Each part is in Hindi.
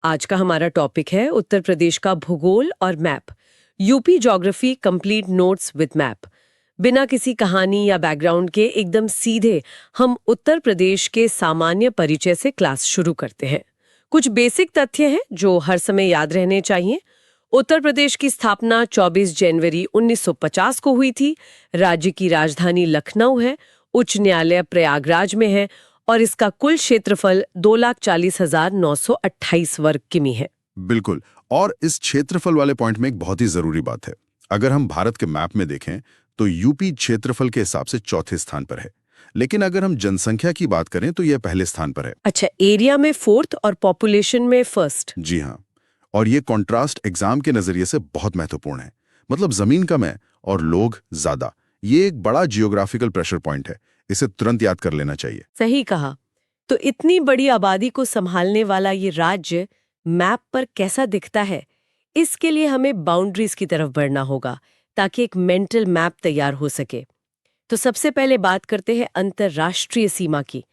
आज का हमारा टॉपिक है उत्तर प्रदेश का भूगोल और map. UP geography complete notes with map. बिना किसी कहानी या बैकग्राउंड के एकदम सीधे हम उत्तर प्रदेश के सामान्य परिचय से क्लास शुरू करते हैं। कुछ बेसिक तथ्य हैं जो हर समय याद रहने चाहिए। उत्तर प्रदेश की स्थापना 24 जनवरी 1950 को हुई थी। राज्य की राजधानी लखनऊ है। उच्च न्यायालय प्रयागराज में है और इसका कुल क्षेत्रफल 2,40,928 वर्ग किमी है। बिल्कुल। और इस क्षेत्रफल वाले पॉइंट में एक बहुत ही जरूरी बात है। अगर हम भारत के मैप में देखें तो यूपी क्षेत्रफल के हिसाब से चौथे स्थान पर है, लेकिन अगर हम जनसंख्या की बात करें तो यह पहले स्थान पर है। अच्छा, एरिया में फोर्थ और पॉपुलेशन में फर्स्ट। जी हाँ। और ये कॉन्ट्रास्ट एग्जाम के नजरिए से बहुत महत्वपूर्ण है। मतलब जमीन कम है और लोग ज्यादा। ये एक बड़ा जियोग्राफिकल प्रेशर पॉइंट है, इसे तुरंत याद कर लेना चाहिए। सही कहा। तो इतनी बड़ी आबादी को संभालने वाला ये राज्य मैप पर कैसा दिखता है, इसके लिए हमें बाउंड्रीज की तरफ बढ़ना होगा ताकि एक मेंटल मैप तैयार हो सके। तो सबसे पहले बात करते हैं अंतर्राष्ट्रीय सीमा की।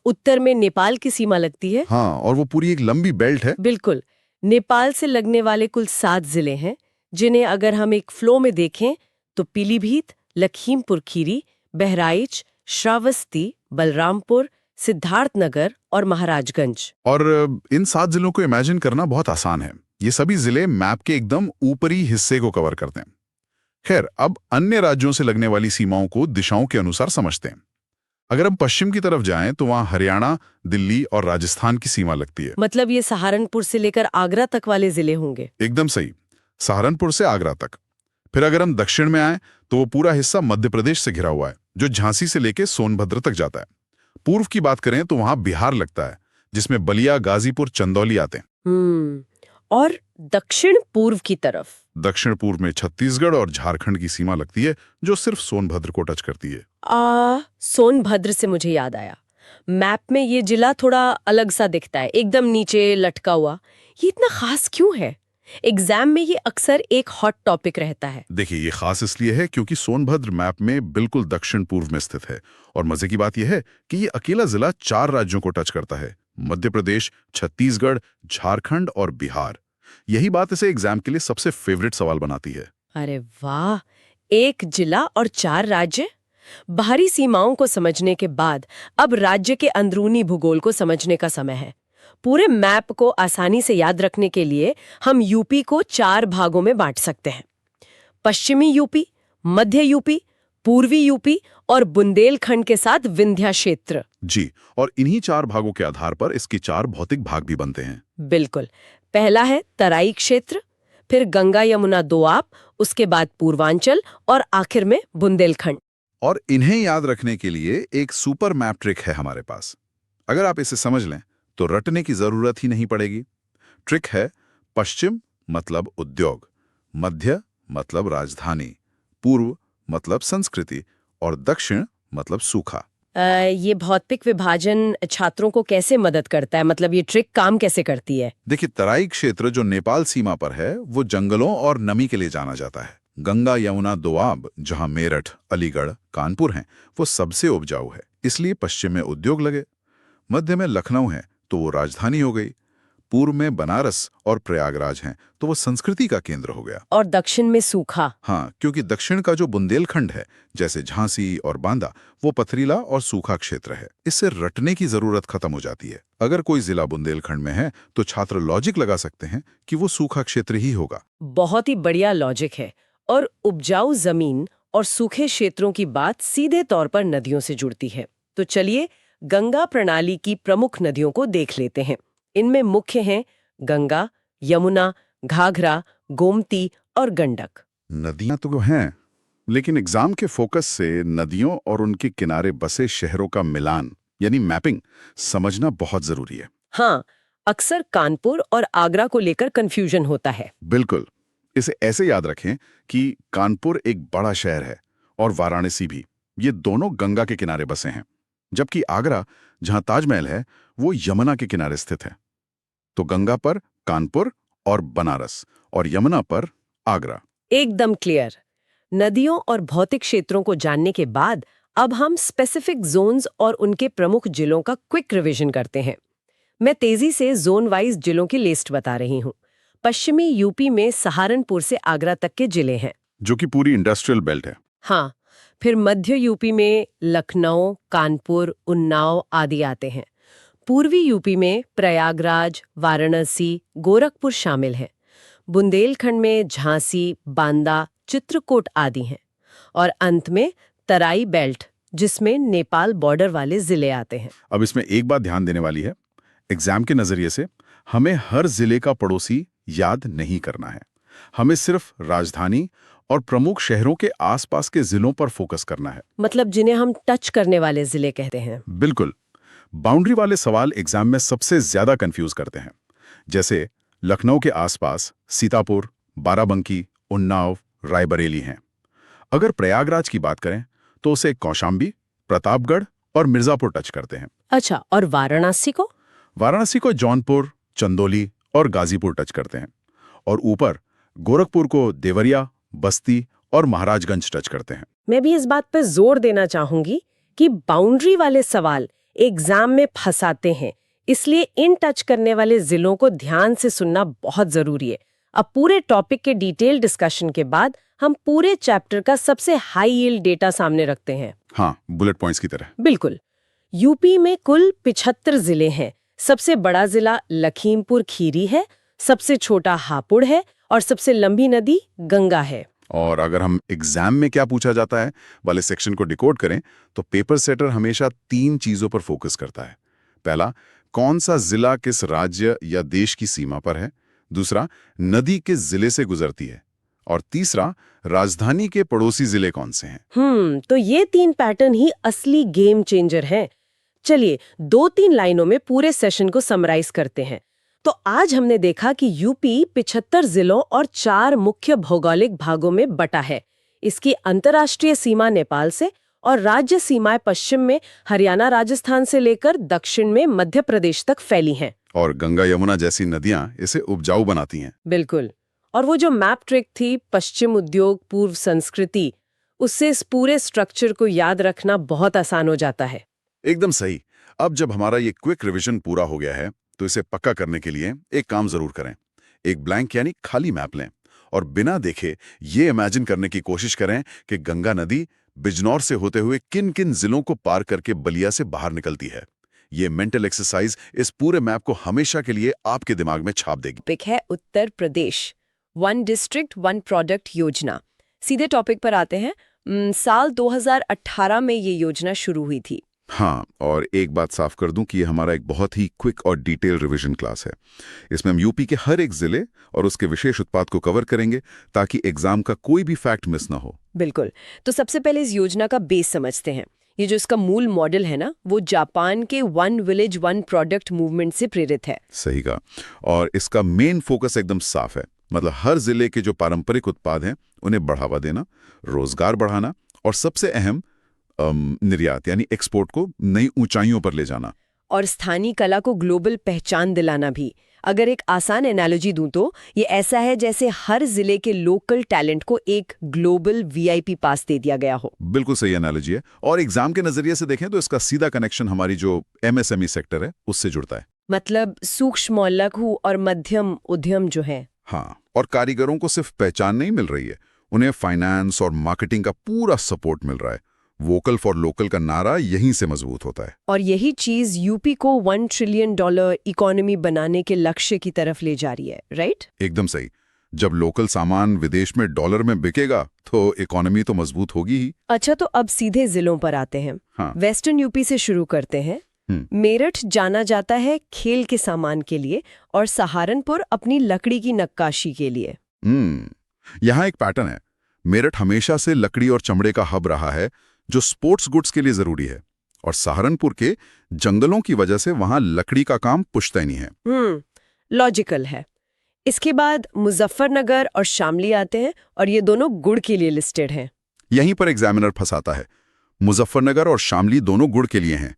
उत्तर में नेपाल की सीमा लगती है। हाँ, और वो पूरी एक लंबी बेल्ट है। बिल्कुल। नेपाल से लगने वाले कुल 7 जिले हैं, जिन्हें अगर हम एक फ्लो में देखें तो पीलीभीत, लखीमपुर खीरी, बहराइच, श्रावस्ती, बलरामपुर, सिद्धार्थनगर और महाराजगंज। और इन 7 जिलों को इमेजिन करना बहुत आसान है। ये सभी जिले मैप के एकदम ऊपरी हिस्से को कवर करते हैं। खैर, अब अन्य राज्यों से लगने वाली सीमाओं को दिशाओं के अनुसार समझते हैं। अगर हम पश्चिम की तरफ जाएं तो वहां हरियाणा, दिल्ली और राजस्थान की सीमा लगती है। मतलब ये सहारनपुर से लेकर आगरा तक वाले जिले होंगे। एकदम सही, सहारनपुर से आगरा तक। फिर अगर हम दक्षिण में आए तो वो पूरा हिस्सा मध्य प्रदेश से घिरा हुआ है, जो झांसी से लेके सोनभद्र तक जाता है। पूर्व की बात करें तो वहां बिहार लगता है, जिसमें बलिया, गाजीपुर, चंदौली आते हैं। और दक्षिण पूर्व की तरफ? दक्षिण पूर्व में छत्तीसगढ़ और झारखंड की सीमा लगती है, जो सिर्फ सोनभद्र को टच करती है। सोनभद्र से मुझे याद आया, मैप में ये जिला थोड़ा अलग सा दिखता है, एकदम नीचे लटका हुआ। ये इतना खास क्यों है? एग्जाम में ये अक्सर एक हॉट टॉपिक रहता है। देखिए, ये खास इसलिए है क्योंकि सोनभद्र मैप में बिल्कुल दक्षिण पूर्व में स्थित है। और मजे की बात यह है कि ये अकेला जिला 4 राज्यों को टच करता है: मध्य प्रदेश, छत्तीसगढ़, झारखंड और बिहार। यही बात इसे एग्जाम के लिए सबसे फेवरेट सवाल बनाती है। अरे वाह, एक जिला और 4 राज्य। बाहरी सीमाओं को समझने के बाद अब राज्य के अंदरूनी भूगोल को समझने का समय है। पूरे मैप को आसानी से याद रखने के लिए हम यूपी को 4 भागों में बांट सकते हैं: पश्चिमी यूपी, मध्य यूपी, पूर्वी यूपी और बुंदेलखंड के साथ विंध्या क्षेत्र। जी, और इन्हीं 4 भागों के आधार पर इसके 4 भौतिक भाग भी बनते हैं। बिल्कुल। पहला है तराई क्षेत्र, फिर गंगा यमुना दोआब, उसके बाद पूर्वांचल और आखिर में बुंदेलखंड। और इन्हें याद रखने के लिए एक सुपर मैप ट्रिक है हमारे पास। अगर आप इसे समझ लें तो रटने की जरूरत ही नहीं पड़ेगी। ट्रिक है: पश्चिम मतलब उद्योग, मध्य मतलब राजधानी, पूर्व मतलब संस्कृति और दक्षिण मतलब सूखा। ये भौतिक विभाजन छात्रों को कैसे मदद करता है? मतलब ये ट्रिक काम कैसे करती है? देखिए, तराई क्षेत्र जो नेपाल सीमा पर है वो जंगलों और नमी के लिए जाना जाता है। गंगा यमुना दोआब, जहां मेरठ, अलीगढ़, कानपुर हैं, वो सबसे उपजाऊ है, इसलिए पश्चिम में उद्योग लगे। मध्य में लखनऊ है तो वो राजधानी हो गई। पूर्व में बनारस और प्रयागराज हैं तो वो संस्कृति का केंद्र हो गया। और दक्षिण में सूखा? हाँ, क्योंकि दक्षिण का जो बुंदेलखंड है, जैसे झांसी और बांदा, वो पथरीला और सूखा क्षेत्र है। इससे रटने की जरूरत खत्म हो जाती है। अगर कोई जिला बुंदेलखंड में है तो छात्र लॉजिक लगा सकते हैं कि वो सूखा क्षेत्र ही होगा। बहुत ही बढ़िया लॉजिक है। और उपजाऊ जमीन और सूखे क्षेत्रों की बात सीधे तौर पर नदियों से जुड़ती है। तो चलिए गंगा प्रणाली की प्रमुख नदियों को देख लेते हैं। इनमें मुख्य हैं गंगा, यमुना, घाघरा, गोमती और गंडक। नदियां तो हैं, लेकिन एग्जाम के फोकस से नदियों और उनके किनारे बसे शहरों का मिलान यानी मैपिंग समझना बहुत जरूरी है। हाँ, अक्सर कानपुर और आगरा को लेकर कंफ्यूजन होता है। बिल्कुल। इसे ऐसे याद रखें कि कानपुर एक बड़ा शहर है और वाराणसी भी। ये दोनों गंगा के किनारे बसे हैं, जबकि आगरा, जहां ताजमहल है, वो यमुना के किनारे स्थित है। तो गंगा पर कानपुर और बनारस और यमुना पर आगरा। एकदम क्लियर। नदियों और भौतिक क्षेत्रों को जानने के बाद अब हम स्पेसिफिक जोन्स और उनके प्रमुख जिलों का क्विक रिवीजन करते हैं। मैं तेजी से जोन वाइज जिलों की लिस्ट बता रही हूँ। पश्चिमी यूपी में सहारनपुर से आगरा तक के जिले हैं, जो कि पूरी इंडस्ट्रियल बेल्ट है। हाँ। फिर मध्य यूपी में लखनऊ, कानपुर, उन्नाव आदि आते हैं। पूर्वी यूपी में प्रयागराज, वाराणसी, गोरखपुर शामिल हैं। बुंदेलखंड में झांसी, बांदा, चित्रकूट आदि हैं। और अंत में तराई बेल्ट, जिसमें नेपाल बॉर्डर वाले जिले आते हैं। अब इसमें एक बात ध्यान देने वाली है, एग्जाम के नजरिए से हमें हर जिले का पड़ोसी याद नहीं करना है। हमें सिर्फ राजधानी और प्रमुख शहरों के आसपास के जिलों पर फोकस करना है। मतलब जिन्हें हम टच करने वाले जिले कहते हैं। बिल्कुल। बाउंड्री वाले सवाल एग्जाम में सबसे ज्यादा कंफ्यूज करते हैं। जैसे लखनऊ के आसपास सीतापुर, बाराबंकी, उन्नाव, रायबरेली हैं। अगर प्रयागराज की बात करें तो उसे कौशाम्बी, प्रतापगढ़ और मिर्जापुर टच करते हैं। अच्छा, और वाराणसी को? वाराणसी को जौनपुर, चंदौली और गाजीपुर टच करते हैं। और ऊपर गोरखपुर को देवरिया, बस्ती और महाराजगंज टच करते हैं। मैं भी इस बात पर जोर देना चाहूंगी कि बाउंड्री वाले सवाल एग्जाम में फंसाते हैं, इसलिए इन टच करने वाले जिलों को ध्यान से सुनना बहुत जरूरी है। अब पूरे टॉपिक के डिटेल डिस्कशन के बाद हम पूरे चैप्टर का सबसे हाई यील्ड डेटा सामने रखते हैं। हाँ, बुलेट पॉइंट्स की तरह। बिल्कुल। यूपी में कुल 75 जिले हैं। सबसे बड़ा जिला लखीमपुर खीरी है, सबसे छोटा हापुड़ है और सबसे लंबी नदी गंगा है। और अगर हम एग्जाम में क्या पूछा जाता है वाले सेक्शन को डिकोड करें तो पेपर सेटर हमेशा 3 चीजों पर फोकस करता है। पहला, कौन सा जिला किस राज्य या देश की सीमा पर है। दूसरा, नदी किस जिले से गुजरती है। और तीसरा, राजधानी के पड़ोसी जिले कौन से हैं। तो ये 3 पैटर्न ही असली गेम चेंजर हैं। चलिए 2-3 लाइनों में पूरे सेशन को समराइज करते हैं। तो आज हमने देखा कि यूपी 75 जिलों और 4 मुख्य भौगोलिक भागों में बटा है। इसकी अंतर्राष्ट्रीय सीमा नेपाल से और राज्य सीमाएं पश्चिम में हरियाणा, राजस्थान से लेकर दक्षिण में मध्य प्रदेश तक फैली हैं। और गंगा यमुना जैसी नदियां इसे उपजाऊ बनाती हैं। बिल्कुल। और वो जो मैप ट्रिक थी, पश्चिम उद्योग पूर्व संस्कृति, उससे इस पूरे स्ट्रक्चर को याद रखना बहुत आसान हो जाता है। एकदम सही। अब जब हमारा ये क्विक रिवीजन पूरा हो गया है तो इसे पक्का करने के लिए एक काम जरूर करें। एक ब्लैंक यानी खाली मैप लें और बिना देखे ये इमेजिन करने की कोशिश करें कि गंगा नदी बिजनौर से होते हुए किन किन जिलों को पार करके बलिया से बाहर निकलती है। ये मेंटल एक्सरसाइज इस पूरे मैप को हमेशा के लिए आपके दिमाग में छाप देगी। टॉपिक है उत्तर प्रदेश, 1 डिस्ट्रिक्ट 1 प्रोडक्ट योजना। सीधे टॉपिक पर आते हैं। साल 2018 में ये योजना शुरू हुई थी। हाँ, और एक बात साफ कर दूं कि ये हमारा एक बहुत ही क्विक और डिटेल रिवीजन क्लास है। इसमें हम यूपी के हर एक जिले और उसके विशेष उत्पाद को कवर करेंगे ताकि एग्जाम का कोई भी फैक्ट मिस ना हो। बिल्कुल। तो सबसे पहले इस योजना का बेस समझते हैं। ये जो इसका मूल मॉडल है ना, वो जापान के 1 विलेज 1 प्रोडक्ट मूवमेंट से प्रेरित है। सही कहा। और इसका मेन फोकस एकदम साफ है। मतलब हर जिले के जो पारंपरिक उत्पाद हैं उन्हें बढ़ावा देना, रोजगार बढ़ाना और सबसे अहम निर्यात यानी एक्सपोर्ट को नई ऊंचाइयों पर ले जाना। और स्थानीय कला को ग्लोबल पहचान दिलाना भी। अगर एक आसान एनालॉजी दूं तो ये ऐसा है जैसे हर जिले के लोकल टैलेंट को एक ग्लोबल वीआईपी पास दे दिया गया हो। बिल्कुल सही एनालॉजी है। और एग्जाम के नजरिए से देखें तो इसका सीधा कनेक्शन हमारी जो एमएसएमई सेक्टर है उससे जुड़ता है। मतलब सूक्ष्म, लघु और मध्यम उद्यम जो है। हाँ, और कारीगरों को सिर्फ पहचान नहीं मिल रही है, उन्हें फाइनेंस और मार्केटिंग का पूरा सपोर्ट मिल रहा है। वोकल फॉर लोकल का नारा यहीं से मजबूत होता है। और यही चीज यूपी को $1 ट्रिलियन इकोनॉमी बनाने के लक्ष्य की तरफ ले जा रही है, राइट? एकदम सही। जब लोकल सामान विदेश में डॉलर में बिकेगा तो इकोनॉमी तो मजबूत होगी ही। अच्छा, तो अब सीधे जिलों पर आते हैं। हाँ। वेस्टर्न यूपी से शुरू करते हैं। मेरठ जाना जाता है खेल के सामान के लिए और सहारनपुर अपनी लकड़ी की नक्काशी के लिए। यहाँ एक पैटर्न है। मेरठ हमेशा से लकड़ी और चमड़े का हब रहा है जो स्पोर्ट्स गुड्स के लिए जरूरी है, और सहारनपुर के जंगलों की वजह से वहां लकड़ी का काम पुश्तैनी है। लॉजिकल है। इसके बाद मुजफ्फरनगर और शामली आते हैं और ये दोनों गुड़ के लिए लिस्टेड हैं। यहीं पर एग्जामिनर फंसाता है। मुजफ्फरनगर और शामली दोनों गुड़ के लिए हैं।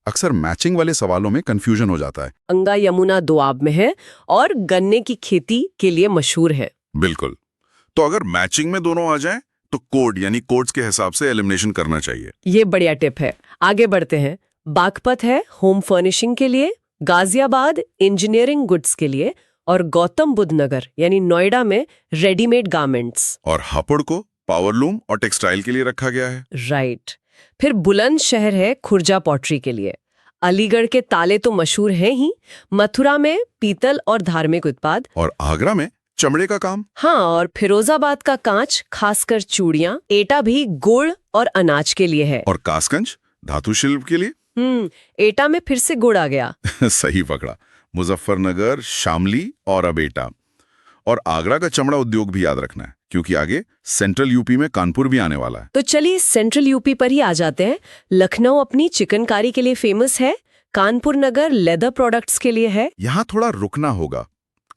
अक्सर मैचिंग वाले सवालों में कंफ्यूजन हो जाता है। गंगा यमुना दोआब में है और गन्ने की खेती के लिए मशहूर है। बिल्कुल। तो अगर मैचिंग में दोनों आ जाएं तो कोड यानी कोड्स के हिसाब से एलिमिनेशन करना चाहिए। ये बढ़िया टिप है। आगे बढ़ते हैं। बागपत है होम फर्निशिंग के लिए, गाजियाबाद इंजीनियरिंग गुड्स के लिए और गौतम बुद्ध नगर यानी नोएडा में रेडीमेड गारमेंट्स। और हापुड़ को पावरलूम और टेक्सटाइल के लिए रखा गया है। राइट। फिर बुलंदशहर है खुर्जा पॉटरी के लिए। अलीगढ़ के ताले तो मशहूर हैं ही, मथुरा में पीतल और धार्मिक उत्पाद, और आगरा में चमड़े का काम। हाँ, और फिरोजाबाद का कांच, खासकर चूड़ियां। एटा भी गुड़ और अनाज के लिए है। और कासगंज धातु शिल्प के लिए। एटा में फिर से गुड़ आ गया। सही पकड़ा। मुजफ्फरनगर, शामली और अब एटा। और आगरा का चमड़ा उद्योग भी याद रखना है, क्योंकि आगे सेंट्रल यूपी में कानपुर भी आने वाला है। तो चलिए सेंट्रल यूपी पर ही आ जाते हैं। लखनऊ अपनी चिकनकारी के लिए फेमस है। कानपुर नगर लेदर प्रोडक्ट्स के लिए है। यहाँ थोड़ा रुकना होगा।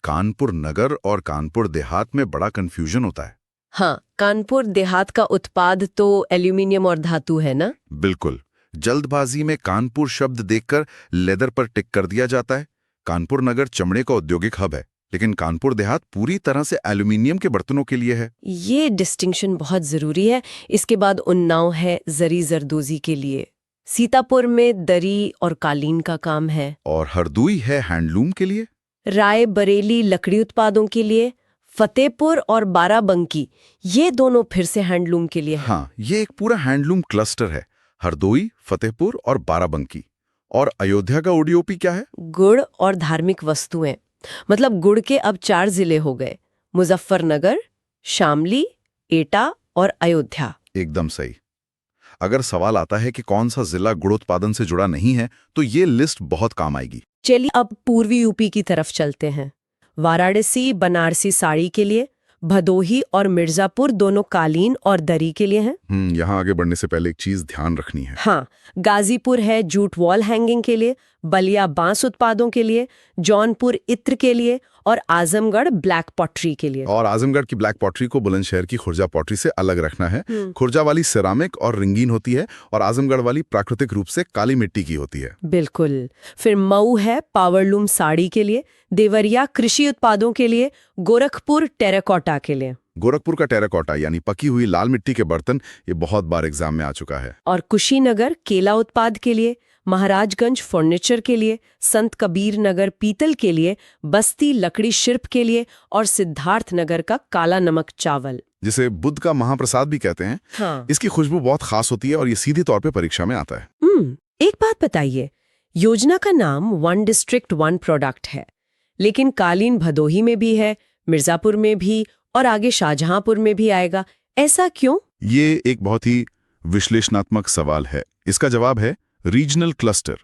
कानपुर नगर और कानपुर देहात में बड़ा कंफ्यूजन होता है। हाँ, कानपुर देहात का उत्पाद तो एल्यूमिनियम और धातु है ना। बिल्कुल। जल्दबाजी में कानपुर शब्द देखकर लेदर पर टिक कर दिया जाता है। कानपुर नगर चमड़े का औद्योगिक हब है, लेकिन कानपुर देहात पूरी तरह से एल्यूमिनियम के बर्तनों के लिए है। ये डिस्टिंक्शन बहुत जरूरी है। इसके बाद उन्नाव है जरी जरदोजी के लिए। सीतापुर में दरी और कालीन का काम है। और हरदोई है हैंडलूम के लिए। राय बरेली लकड़ी उत्पादों के लिए। फतेहपुर और बाराबंकी ये दोनों फिर से हैंडलूम के लिए है। हाँ, ये एक पूरा हैंडलूम क्लस्टर है। हरदोई, फतेहपुर और बाराबंकी। और अयोध्या का ओडीओपी क्या है? गुड़ और धार्मिक वस्तुएं। मतलब गुड़ के अब 4 जिले हो गए, मुजफ्फरनगर, शामली, एटा और अयोध्या। एकदम सही। अगर सवाल आता है कि कौन सा जिला गुड़ उत्पादन से जुड़ा नहीं है, तो ये लिस्ट बहुत काम आएगी। चलिए अब पूर्वी यूपी की तरफ चलते हैं। वाराणसी बनारसी साड़ी के लिए, भदोही और मिर्जापुर दोनों कालीन और दरी के लिए हैं। यहाँ आगे बढ़ने से पहले एक चीज ध्यान रखनी है। हाँ, गाजीपुर है जूट वॉल हैंगिंग के लिए, बलिया बांस उत्पादों के लिए, जौनपुर इत्र के लिए और आजमगढ़ ब्लैक पॉटरी के लिए। और आजमगढ़ की ब्लैक पॉटरी को बुलंदशहर की खुर्जा पॉटरी से अलग रखना है। खुर्जा वाली सिरामिक और रंगीन होती है और आजमगढ़ वाली प्राकृतिक रूप से काली मिट्टी की होती है। बिल्कुल। फिर मऊ है पावरलूम साड़ी के लिए, देवरिया कृषि उत्पादों के लिए, गोरखपुर टेराकोटा के लिए। गोरखपुर का टेराकोटा यानी पकी हुई लाल मिट्टी के बर्तन, ये बहुत बार एग्जाम में आ चुका है। और कुशीनगर केला उत्पाद के लिए, महाराजगंज फर्नीचर के लिए, संत कबीर नगर पीतल के लिए, बस्ती लकड़ी शिल्प के लिए और सिद्धार्थ नगर का काला नमक चावल, जिसे बुद्ध का महाप्रसाद भी कहते हैं। हाँ। इसकी खुशबू बहुत खास होती है और ये सीधे तौर पे परीक्षा में आता है। एक बात बताइए, योजना का नाम वन डिस्ट्रिक्ट वन प्रोडक्ट है, लेकिन कालीन भदोही में भी है, मिर्जापुर में भी और आगे शाहजहांपुर में भी आएगा। ऐसा क्यों? ये एक बहुत ही विश्लेषणात्मक सवाल है। इसका जवाब है रीजनल क्लस्टर।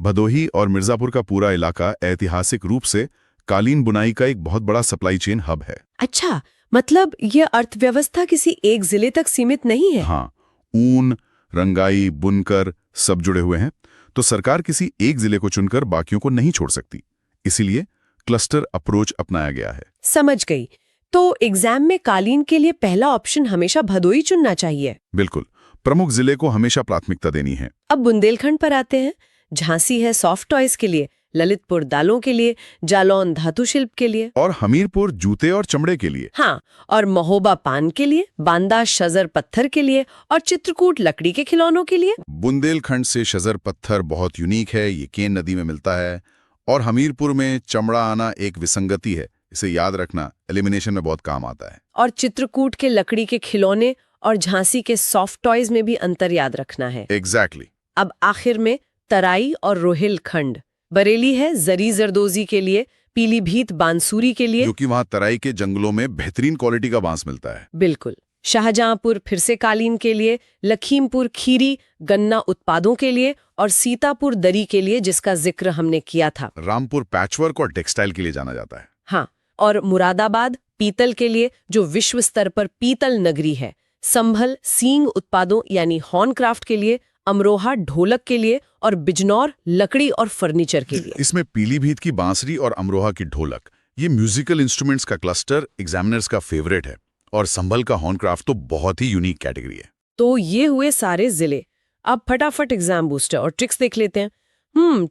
भदोही और मिर्जापुर का पूरा इलाका ऐतिहासिक रूप से कालीन बुनाई का एक बहुत बड़ा सप्लाई चेन हब है। अच्छा, मतलब ये अर्थव्यवस्था किसी एक जिले तक सीमित नहीं है। हाँ, ऊन, रंगाई, बुनकर सब जुड़े हुए हैं, तो सरकार किसी एक जिले को चुनकर बाकियों को नहीं छोड़ सकती। इसीलिए क्लस्टर अप्रोच अपनाया गया है। समझ गई। तो एग्जाम में कालीन के लिए पहला ऑप्शन हमेशा भदोही चुनना चाहिए। बिल्कुल, प्रमुख जिले को हमेशा प्राथमिकता देनी है। अब बुंदेलखंड पर आते हैं। झांसी है सॉफ्ट टॉयज के लिए, ललितपुर दालों के लिए, जालौन धातु शिल्प के लिए और हमीरपुर जूते और चमड़े के लिए। हाँ, और महोबा पान के लिए, बांदा शजर पत्थर के लिए और चित्रकूट लकड़ी के खिलौनों के लिए। बुंदेलखंड से शजर पत्थर बहुत यूनिक है, ये केन नदी में मिलता है। और हमीरपुर में चमड़ा आना एक विसंगति है, इसे याद रखना, एलिमिनेशन में बहुत काम आता है। और चित्रकूट के लकड़ी के खिलौने और झांसी के सॉफ्ट टॉयज में भी अंतर याद रखना है। एग्जैक्टली। अब आखिर में तराई और रोहिलखंड। बरेली है जरी जरदोजी के लिए, पीलीभीत बांसुरी के लिए, क्योंकि वहां तराई के जंगलों में बेहतरीन क्वालिटी का बांस मिलता है। बिल्कुल। शाहजहांपुर फिर से कालीन के लिए, लखीमपुर खीरी गन्ना उत्पादों के लिए और सीतापुर दरी के लिए, जिसका जिक्र हमने किया था। रामपुर पैचवर्क और टेक्सटाइल के लिए जाना जाता है। हाँ, और मुरादाबाद पीतल के लिए, जो विश्व स्तर पर पीतल नगरी है। संभल सींग उत्पादों यानी हॉर्न क्राफ्ट के लिए, अमरोहा ढोलक के लिए और बिजनौर लकड़ी और फर्नीचर के लिए। इसमें पीलीभीत की बांसुरी और अमरोहा की ढोलक, ये म्यूजिकल इंस्ट्रूमेंट्स का क्लस्टर एग्जामिनर्स का फेवरेट है। और संभल का हॉर्न क्राफ्ट तो बहुत ही यूनिक कैटेगरी है। तो ये हुए सारे जिले। अब फटाफट एग्जाम बूस्टर और ट्रिक्स देख लेते हैं।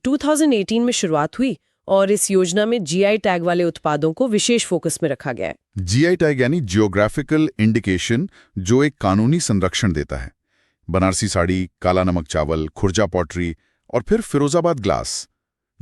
2018 में शुरुआत हुई और इस योजना में जीआई टैग वाले उत्पादों को विशेष फोकस में रखा गया है। जीआई टैग यानी जियोग्राफिकल इंडिकेशन, जो एक कानूनी संरक्षण देता है। बनारसी साड़ी, काला नमक चावल, खुर्जा पॉटरी और फिर फिरोजाबाद ग्लास,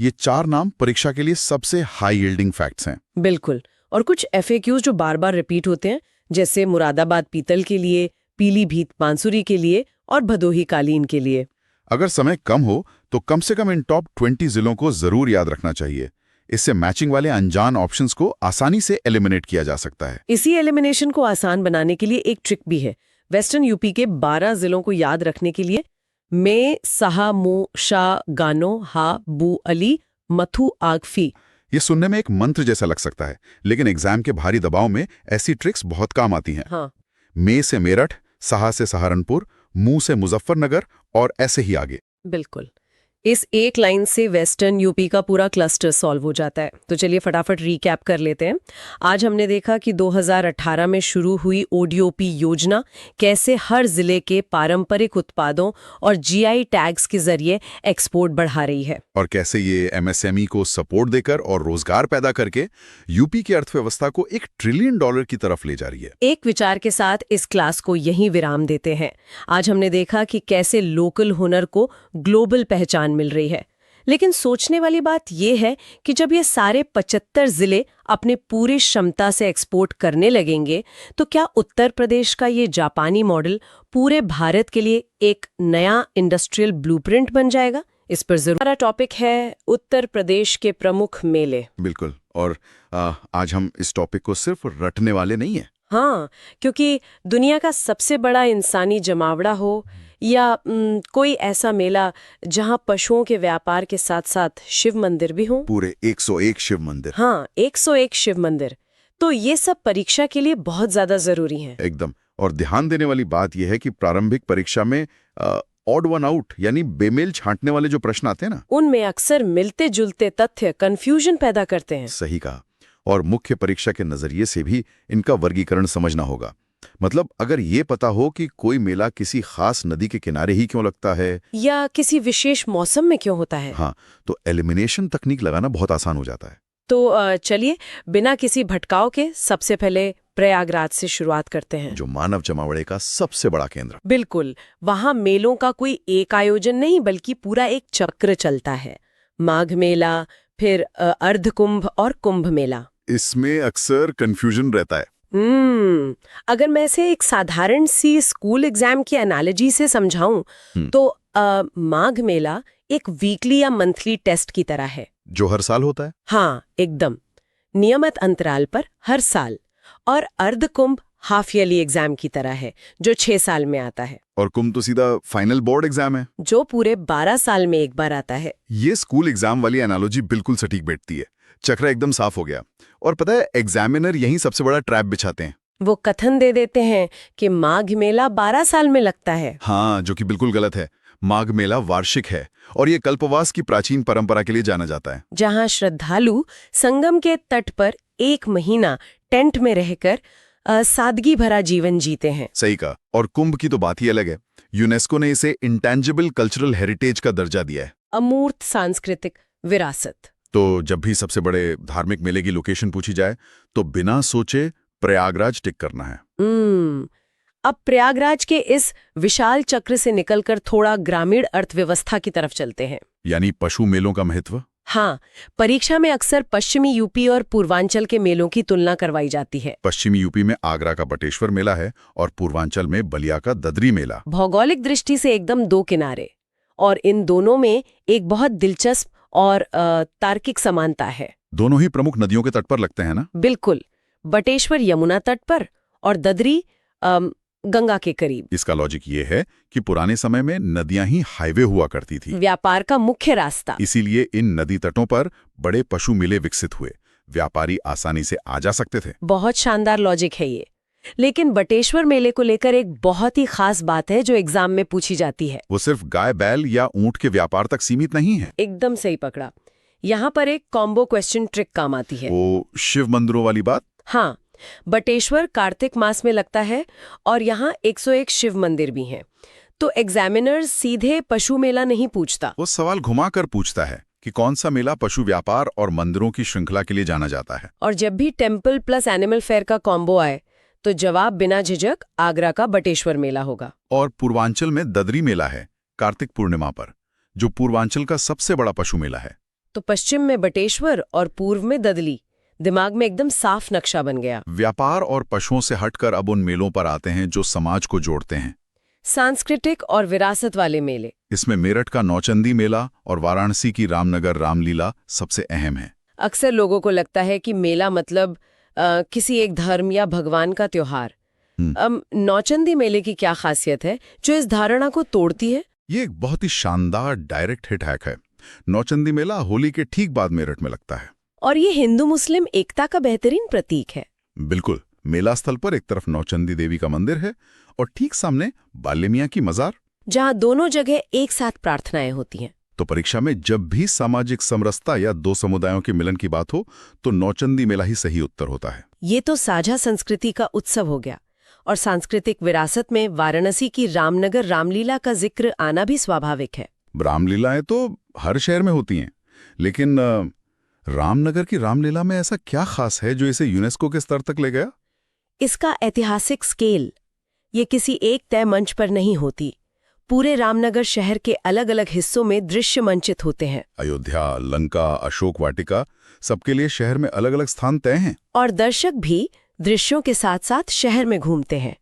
ये 4 नाम परीक्षा के लिए सबसे हाई यील्डिंग फैक्ट्स हैं। बिल्कुल। और कुछ FAQs जो बार बार रिपीट होते हैं, जैसे मुरादाबाद पीतल के लिए, पीलीभीत बांसुरी के लिए और भदोही कालीन के लिए। अगर समय कम हो तो कम से कम इन टॉप 20 जिलों को जरूर याद रखना चाहिए। इससे मैचिंग वाले अनजान ऑप्शंस को आसानी से एलिमिनेट किया जा सकता है। इसी एलिमिनेशन को आसान बनाने के लिए एक ट्रिक भी है। वेस्टर्न यूपी के 12 जिलों को याद रखने के लिए में, साहा, मू, शाह, गानो, हा, बू, अली, मथु, आगफी। ये सुनने में एक मंत्र जैसा लग सकता है, लेकिन एग्जाम के भारी दबाव में ऐसी ट्रिक्स बहुत काम आती हैं। हाँ। में से मेरठ, साहा से सहारनपुर, मू से मुजफ्फरनगर और ऐसे ही आगे। बिल्कुल। इस एक लाइन से वेस्टर्न यूपी का पूरा क्लस्टर सॉल्व हो जाता है। तो चलिए फटाफट रीकैप कर लेते हैं। आज हमने देखा कि 2018 में शुरू हुई ODOP योजना कैसे हर जिले के पारंपरिक उत्पादों और GI टैग्स के जरिए एक्सपोर्ट बढ़ा रही है, और कैसे ये MSME को सपोर्ट देकर और रोजगार पैदा करके यूपी की अर्थव्यवस्था को $1 ट्रिलियन की तरफ ले जा रही है। एक विचार के साथ इस क्लास को यहीं विराम देते हैं। आज हमने देखा कि कैसे लोकल हुनर को ग्लोबल पहचान मिल रही है। लेकिन सोचने वाली बात यह है कि जब ये सारे 75 जिले अपने पूरी क्षमता से एक्सपोर्ट करने लगेंगे, तो क्या उत्तर प्रदेश का ये जापानी मॉडल पूरे भारत के लिए एक नया इंडस्ट्रियल ब्लूप्रिंट बन जाएगा? इस पर जरूर। हमारा टॉपिक है उत्तर प्रदेश के प्रमुख मेले। बिल्कुल। और आज हम इस टॉपिक को सिर्फ रटने वाले नहीं हैं। हाँ, क्योंकि दुनिया का सबसे बड़ा इंसानी जमावड़ा हो या कोई ऐसा मेला जहाँ पशुओं के व्यापार के साथ साथ शिव मंदिर भी हों। पूरे 101 शिव मंदिर। हाँ, 101 शिव मंदिर। तो ये सब परीक्षा के लिए बहुत ज्यादा जरूरी है। एकदम। और ध्यान देने वाली बात यह है कि प्रारंभिक परीक्षा में ऑड वन आउट यानी बेमेल छांटने वाले जो प्रश्न आते हैं ना, उनमें अक्सर मिलते जुलते तथ्य कंफ्यूजन पैदा करते हैं। सही कहा। और मुख्य परीक्षा के नजरिए से भी इनका वर्गीकरण समझना होगा। मतलब अगर ये पता हो कि कोई मेला किसी खास नदी के किनारे ही क्यों लगता है या किसी विशेष मौसम में क्यों होता है, हाँ, तो एलिमिनेशन तकनीक लगाना बहुत आसान हो जाता है। तो चलिए बिना किसी भटकाव के सबसे पहले प्रयागराज से शुरुआत करते हैं, जो मानव जमावड़े का सबसे बड़ा केंद्र। बिल्कुल। वहाँ मेलों का कोई एक आयोजन नहीं बल्कि पूरा एक चक्र चलता है। माघ मेला, फिर अर्धकुंभ और कुंभ मेला। इसमें अक्सर कंफ्यूजन रहता है। अगर मैं इसे एक साधारण सी स्कूल एग्जाम की एनालॉजी से समझाऊं तो माघ मेला एक वीकली या मंथली टेस्ट की तरह है जो हर साल होता है। हाँ, एकदम नियमित अंतराल पर हर साल। और अर्धकुंभ हाफ ईयरली एग्जाम की तरह है जो 6 साल में आता है। और कुंभ तो सीधा फाइनल बोर्ड एग्जाम है जो पूरे 12 साल में एक बार आता है। ये स्कूल एग्जाम वाली एनालॉजी बिल्कुल सटीक बैठती है। चक्र एकदम साफ हो गया। और पता है एग्जामिनर यही सबसे बड़ा ट्रैप बिछाते हैं। वो कथन दे देते हैं कि माघ मेला 12 साल में लगता है। हाँ, जो कि बिल्कुल गलत है। माघ मेला वार्षिक है और ये कल्पवास की प्राचीन परंपरा के लिए जाना जाता है, जहाँ श्रद्धालु संगम के तट पर 1 महीना टेंट में रहकर सादगी भरा जीवन जीते हैं। सही कहा। और कुंभ की तो बात ही अलग है। यूनेस्को ने इसे इंटेंजिबल कल्चरल हेरिटेज का दर्जा दिया है, अमूर्त सांस्कृतिक विरासत। तो जब भी सबसे बड़े धार्मिक मेले की लोकेशन पूछी जाए तो बिना सोचे प्रयागराज टिक करना है। अब प्रयागराज के इस विशाल चक्र से निकलकर थोड़ा ग्रामीण अर्थव्यवस्था की तरफ चलते हैं, यानी पशु मेलों का महत्व। हाँ, परीक्षा में अक्सर पश्चिमी यूपी और पूर्वांचल के मेलों की तुलना करवाई जाती है। पश्चिमी यूपी में आगरा का बटेश्वर मेला है और पूर्वांचल में बलिया का ददरी मेला। भौगोलिक दृष्टि से एकदम 2 किनारे, और इन दोनों में एक बहुत दिलचस्प और तार्किक समानता है। दोनों ही प्रमुख नदियों के तट पर लगते हैं ना? बिल्कुल। बटेश्वर यमुना तट पर और ददरी गंगा के करीब। इसका लॉजिक ये है कि पुराने समय में नदियां ही हाईवे हुआ करती थी, व्यापार का मुख्य रास्ता। इसीलिए इन नदी तटों पर बड़े पशु मेले विकसित हुए। व्यापारी आसानी से आ जा सकते थे। बहुत शानदार लॉजिक है ये। लेकिन बटेश्वर मेले को लेकर एक बहुत ही खास बात है जो एग्जाम में पूछी जाती है। वो सिर्फ गाय, बैल या ऊंट के व्यापार तक सीमित नहीं है। एकदम सही पकड़ा। यहाँ पर एक कॉम्बो क्वेश्चन ट्रिक काम आती है। वो शिव मंदिरों वाली बात। हाँ, बटेश्वर कार्तिक मास में लगता है और यहाँ 101 शिव मंदिर भी हैं। तो एग्जामिनर सीधे पशु मेला नहीं पूछता, वो सवाल घुमाकर पूछता है कि कौन सा मेला पशु व्यापार और मंदिरों की श्रृंखला के लिए जाना जाता है। और जब भी टेम्पल प्लस एनिमल फेयर का कॉम्बो आए तो जवाब बिना झिझक आगरा का बटेश्वर मेला होगा। और पूर्वांचल में ददरी मेला है कार्तिक पूर्णिमा पर, जो पूर्वांचल का सबसे बड़ा पशु मेला है। तो पश्चिम में बटेश्वर और पूर्व में ददली। दिमाग में एकदम साफ नक्शा बन गया। व्यापार और पशुओं से हटकर अब उन मेलों पर आते हैं जो समाज को जोड़ते हैं। सांस्कृतिक और विरासत वाले मेले। इसमें मेरठ का नौचंदी मेला और वाराणसी की रामनगर रामलीला सबसे अहम है। अक्सर लोगों को लगता है कि मेला मतलब किसी एक धर्म या भगवान का त्योहार। अब नौचंदी मेले की क्या खासियत है जो इस धारणा को तोड़ती है? ये एक बहुत ही शानदार डायरेक्ट हिट हैक है। नौचंदी मेला होली के ठीक बाद मेरठ में लगता है और ये हिंदू मुस्लिम एकता का बेहतरीन प्रतीक है। बिल्कुल। मेला स्थल पर एक तरफ नौचंदी देवी का मंदिर है और ठीक सामने बाल्य मियां की मजार, जहाँ दोनों जगह एक साथ प्रार्थनाएं होती हैं। तो परीक्षा में जब भी सामाजिक समरसता या दो समुदायों के मिलन की बात हो तो नौचंदी मेला ही सही उत्तर होता है। ये तो साझा संस्कृति का उत्सव हो गया। और सांस्कृतिक विरासत में वाराणसी की रामनगर रामलीला का जिक्र आना भी स्वाभाविक है। रामलीलाएं तो हर शहर में होती हैं, लेकिन रामनगर की रामलीला में ऐसा क्या खास है जो इसे यूनेस्को के स्तर तक ले गया? इसका ऐतिहासिक स्केल। ये किसी एक तय मंच पर नहीं होती। पूरे रामनगर शहर के अलग अलग हिस्सों में दृश्य मंचित होते हैं। अयोध्या, लंका, अशोक वाटिका, सबके लिए शहर में अलग अलग स्थान तय हैं। और दर्शक भी दृश्यों के साथ साथ शहर में घूमते हैं।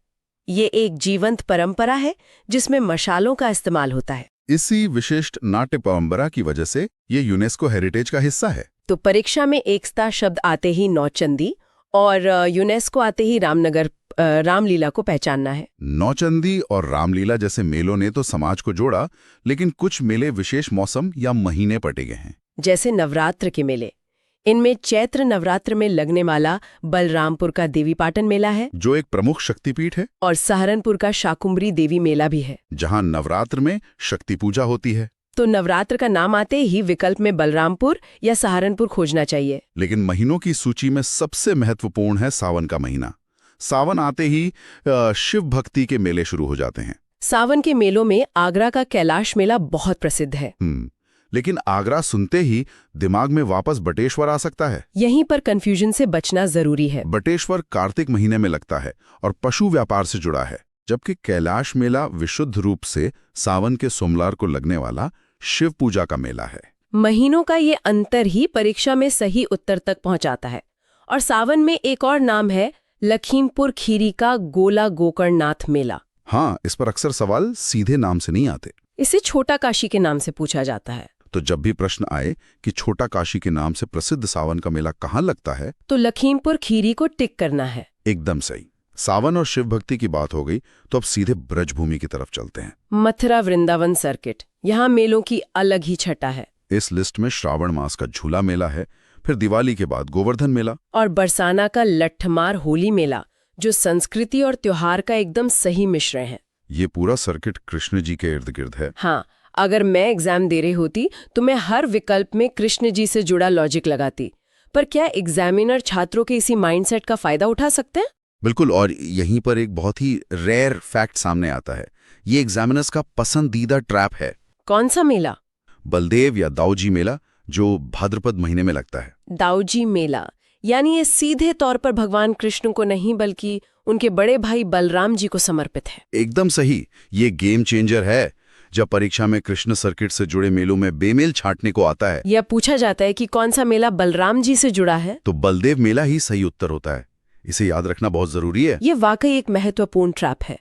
ये एक जीवंत परंपरा है जिसमें मशालों का इस्तेमाल होता है। इसी विशिष्ट नाट्य परंपरा की वजह से ये यूनेस्को हेरिटेज का हिस्सा है। तो परीक्षा में एकता शब्द आते ही नौचंदी और यूनेस्को आते ही रामनगर रामलीला को पहचानना है। नौचंदी और रामलीला जैसे मेलों ने तो समाज को जोड़ा, लेकिन कुछ मेले विशेष मौसम या महीने पर टिके हैं। जैसे नवरात्र के मेले। इनमें चैत्र नवरात्र में लगने वाला बलरामपुर का देवीपाटन मेला है, जो एक प्रमुख शक्तिपीठ है, और सहारनपुर का शाकुंभरी देवी मेला भी है, जहां नवरात्र में शक्ति पूजा होती है। तो नवरात्र का नाम आते ही विकल्प में बलरामपुर या सहारनपुर खोजना चाहिए। लेकिन महीनों की सूची में सबसे महत्वपूर्ण है सावन का महीना। सावन आते ही शिव भक्ति के मेले शुरू हो जाते हैं। सावन के मेलों में आगरा का कैलाश मेला बहुत प्रसिद्ध है। लेकिन आगरा सुनते ही दिमाग में वापस बटेश्वर आ सकता है। यहीं पर कंफ्यूजन से बचना जरूरी है। बटेश्वर कार्तिक महीने में लगता है और पशु व्यापार से जुड़ा है, जबकि कैलाश मेला विशुद्ध रूप से सावन के सोमवार को लगने वाला शिव पूजा का मेला है। महीनों का ये अंतर ही परीक्षा में सही उत्तर तक पहुंचाता है। और सावन में एक और नाम है लखीमपुर खीरी का गोला गोकर्णनाथ मेला। हाँ, इस पर अक्सर सवाल सीधे नाम से नहीं आते। इसे छोटा काशी के नाम से पूछा जाता है। तो जब भी प्रश्न आए कि छोटा काशी के नाम से प्रसिद्ध सावन का मेला कहाँ लगता है, तो लखीमपुर खीरी को टिक करना है। एकदम सही। सावन और शिव भक्ति की बात हो गई तो अब सीधे ब्रजभूमि की तरफ चलते हैं। मथुरा वृंदावन सर्किट। यहाँ मेलों की अलग ही छटा है। इस लिस्ट में श्रावण मास का झूला मेला है, फिर दिवाली के बाद गोवर्धन मेला और बरसाना का लट्ठमार होली मेला, जो संस्कृति और त्योहार का एकदम सही मिश्रण है। ये पूरा सर्किट कृष्ण जी के इर्द गिर्द है। हाँ, अगर मैं एग्जाम दे रही होती तो मैं हर विकल्प में कृष्ण जी से जुड़ा लॉजिक लगाती। पर क्या एग्जामिनर छात्रों के इसी माइंडसेट का फायदा उठा सकते हैं? बिल्कुल। और यहीं पर एक बहुत ही रेयर फैक्ट सामने आता है। ये एग्जामिनर्स का पसंदीदा ट्रैप है। कौन सा मेला? बलदेव या दाऊजी मेला, जो भाद्रपद महीने में लगता है। दाऊजी मेला यानी ये सीधे तौर पर भगवान कृष्ण को नहीं बल्कि उनके बड़े भाई बलराम जी को समर्पित है। एकदम सही। ये गेम चेंजर है। जब परीक्षा में कृष्ण सर्किट से जुड़े मेलों में बेमेल छांटने को आता है यह पूछा जाता है कि कौन सा मेला बलराम जी से जुड़ा है, तो बलदेव मेला ही सही उत्तर होता है। इसे याद रखना बहुत जरूरी है। ये वाकई एक महत्वपूर्ण ट्रैप है।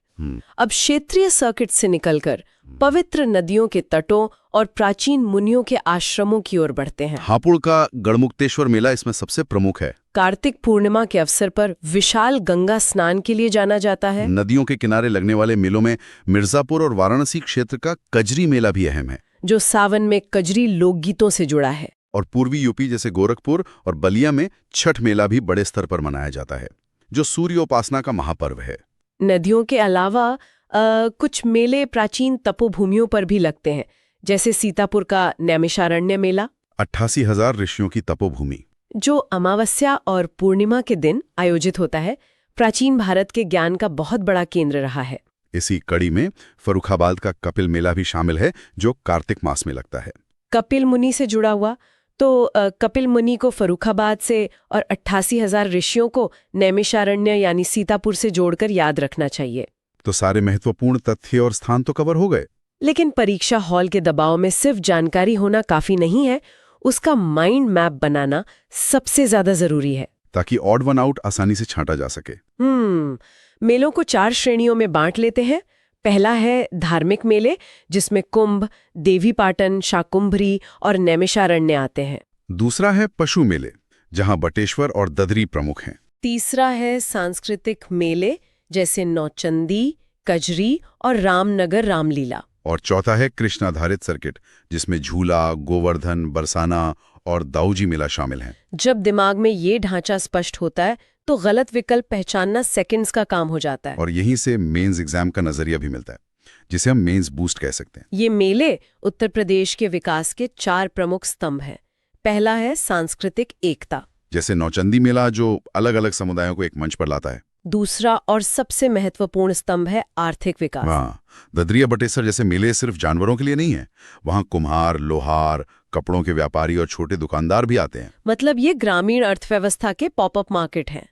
अब क्षेत्रीय सर्किट से निकलकर पवित्र नदियों के तटों और प्राचीन मुनियों के आश्रमों की ओर बढ़ते हैं। हापुड़ का गढ़मुक्तेश्वर मेला इसमें सबसे प्रमुख है। कार्तिक पूर्णिमा के अवसर पर विशाल गंगा स्नान के लिए जाना जाता है। नदियों के किनारे लगने वाले मेलों में मिर्जापुर और वाराणसी क्षेत्र का कजरी मेला भी अहम है, जो सावन में कजरी लोकगीतों से जुड़ा है। और पूर्वी यूपी जैसे गोरखपुर और बलिया में छठ मेला भी बड़े स्तर पर मनाया जाता है, जो सूर्योपासना का महापर्व है। नदियों के अलावा कुछ मेले प्राचीन तपोभूमियों पर भी लगते हैं, जैसे सीतापुर का नैमिषारण्य मेला, 88,000 ऋषियों की तपोभूमि, जो अमावस्या और पूर्णिमा के दिन आयोजित होता है। प्राचीन भारत के ज्ञान का बहुत बड़ा केंद्र रहा है। इसी कड़ी में फर्रुखाबाद का कपिल मेला भी शामिल है, जो कार्तिक मास में लगता है। कपिल मुनि से जुड़ा हुआ, तो कपिल मुनि को फर्रुखाबाद से और 88,000 ऋषियों को नैमिषारण्य यानी सीतापुर से जोड़कर याद रखना चाहिए। तो सारे महत्वपूर्ण तथ्य और स्थान तो कवर हो गए। लेकिन परीक्षा हॉल के दबाव में सिर्फ जानकारी होना काफी नहीं है। उसका माइंड मैप बनाना सबसे ज्यादा जरूरी है। ताकि ऑड वन आउट आसानी से छांटा जा सके। मेलों को 4 श्रेणियों में बांट लेते हैं। पहला है धार्मिक मेले, जिसमें कुंभ, देवीपाटन, शाकुंभरी और नैमिषारण्य आते हैं। दूसरा है पशु मेले, जहां बटेश्वर और ददरी प्रमुख हैं। तीसरा है सांस्कृतिक मेले, जैसे नौचंदी, कजरी और रामनगर रामलीला। और चौथा है कृष्णाधारित सर्किट, जिसमें झूला, गोवर्धन, बरसाना और दाऊजी मेला शामिल हैं। जब दिमाग में ये ढांचा स्पष्ट होता है तो गलत विकल्प पहचानना सेकंड्स का काम हो जाता है। और यहीं से मेंस एग्जाम का नजरिया भी मिलता है, जिसे हम मेंस बूस्ट कह सकते हैं। ये मेले उत्तर प्रदेश के विकास के 4 प्रमुख स्तंभ हैं। पहला है सांस्कृतिक एकता, जैसे नौचंदी मेला जो अलग अलग समुदायों को एक मंच पर लाता है। दूसरा और सबसे महत्वपूर्ण स्तंभ है आर्थिक विकास। हाँ, ददरिया बटेसर जैसे मेले सिर्फ जानवरों के लिए नहीं है, वहाँ कुम्हार, लोहार, कपड़ों के व्यापारी और छोटे दुकानदार भी आते हैं। मतलब ये ग्रामीण अर्थव्यवस्था के पॉपअप मार्केट हैं।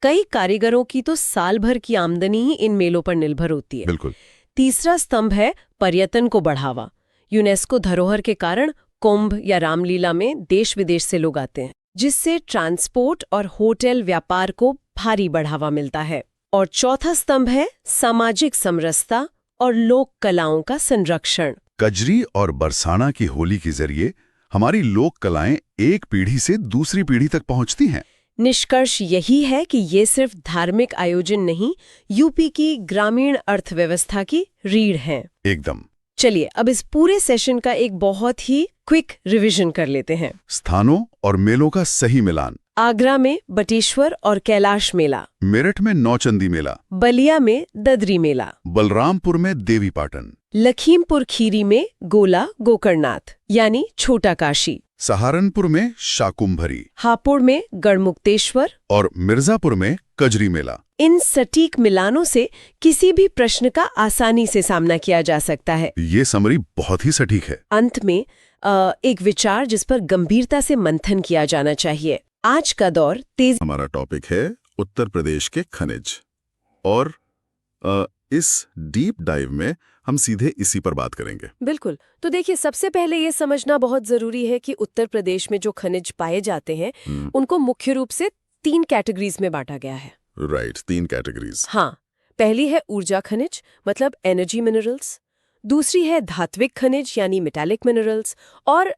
कई कारीगरों की तो साल भर की आमदनी ही इन मेलों पर निर्भर होती है। बिल्कुल। तीसरा स्तंभ है पर्यटन को बढ़ावा। यूनेस्को धरोहर के कारण कुंभ या रामलीला में देश विदेश से लोग आते हैं, जिससे ट्रांसपोर्ट और होटल व्यापार को भारी बढ़ावा मिलता है। और चौथा स्तंभ है सामाजिक समरसता और लोक कलाओं का संरक्षण। कजरी और बरसाना की होली के जरिए हमारी लोक कलाएं एक पीढ़ी से दूसरी पीढ़ी तक पहुंचती हैं। निष्कर्ष यही है कि ये सिर्फ धार्मिक आयोजन नहीं, यूपी की ग्रामीण अर्थव्यवस्था की रीढ़ हैं। एकदम। चलिए अब इस पूरे सेशन का एक बहुत ही क्विक रिवीजन कर लेते हैं। स्थानों और मेलों का सही मिलान। आगरा में बटेश्वर और कैलाश मेला, मेरठ में नौचंदी मेला, बलिया में ददरी मेला, बलरामपुर में देवीपाटन, लखीमपुर खीरी में गोला गोकर्णनाथ यानी छोटा काशी, सहारनपुर में शाकुंभरी, हापुड़ में गढ़मुक्तेश्वर और मिर्जापुर में कजरी मेला। इन सटीक मिलानों से किसी भी प्रश्न का आसानी से सामना किया जा सकता है। ये समरी बहुत ही सटीक है। अंत में एक विचार जिस पर गंभीरता से मंथन किया जाना चाहिए। आज का दौर तेज। हमारा टॉपिक है उत्तर प्रदेश के खनिज, और इस डीप डाइव में हम सीधे इसी पर बात करेंगे। बिल्कुल। तो देखिए, सबसे पहले ये समझना बहुत जरूरी है कि उत्तर प्रदेश में जो खनिज पाए जाते हैं उनको मुख्य रूप से 3 कैटेगरीज में बांटा गया है। Right, 3 categories. हाँ, पहली है ऊर्जा खनिज, मतलब एनर्जी मिनरल्स। दूसरी है धात्विक खनिज यानी मेटालिक मिनरल्स। और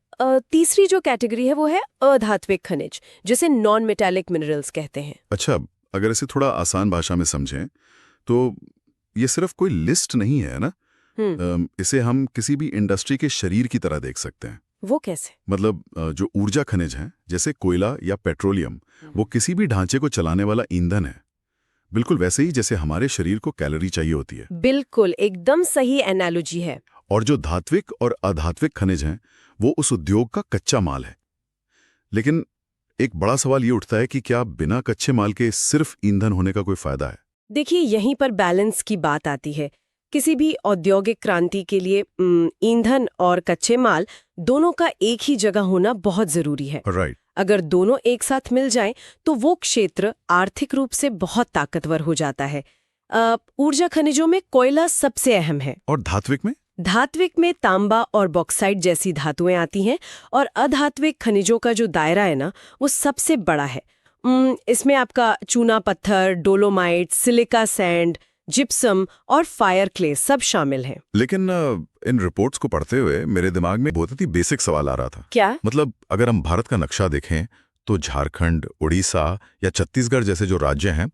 तीसरी जो कैटेगरी है वो है अधात्विक खनिज, जिसे नॉन मेटालिक मिनरल्स कहते हैं। अच्छा, अगर इसे थोड़ा आसान भाषा में समझें तो ये सिर्फ कोई लिस्ट नहीं है ना। इसे हम किसी भी इंडस्ट्री के शरीर की तरह देख सकते हैं। वो कैसे? मतलब जो ऊर्जा खनिज हैं, जैसे कोयला या पेट्रोलियम, वो किसी भी ढांचे को चलाने वाला ईंधन है, बिल्कुल वैसे ही जैसे हमारे शरीर को कैलोरी चाहिए होती है। बिल्कुल, एकदम सही एनालॉजी है। और जो धात्विक और अधात्विक खनिज हैं, वो उस उद्योग का कच्चा माल है। लेकिन एक बड़ा सवाल ये उठता है कि क्या बिना कच्चे माल के सिर्फ ईंधन होने का कोई फायदा है? देखिए, यहीं पर बैलेंस की बात आती है। किसी भी औद्योगिक क्रांति के लिए ईंधन और कच्चे माल दोनों का एक ही जगह होना बहुत जरूरी है। राइट। अगर दोनों एक साथ मिल जाएं, तो वो क्षेत्र आर्थिक रूप से बहुत ताकतवर हो जाता है। ऊर्जा खनिजों में कोयला सबसे अहम है। और धात्विक में? धात्विक में तांबा और बॉक्साइट जैसी धातुएं आती हैं, और अधात्विक खनिजों का जो दायरा है ना, वो सबसे बड़ा है। इसमें आपका चूना पत्थर, डोलोमाइट, सिलिका सैंड, जिप्सम और फायर क्ले सब शामिल हैं। लेकिन इन रिपोर्ट्स को पढ़ते हुए मेरे दिमाग में बहुत ही बेसिक सवाल आ रहा था। क्या? मतलब अगर हम भारत का नक्शा देखें तो झारखंड, उड़ीसा या छत्तीसगढ़ जैसे जो राज्य हैं,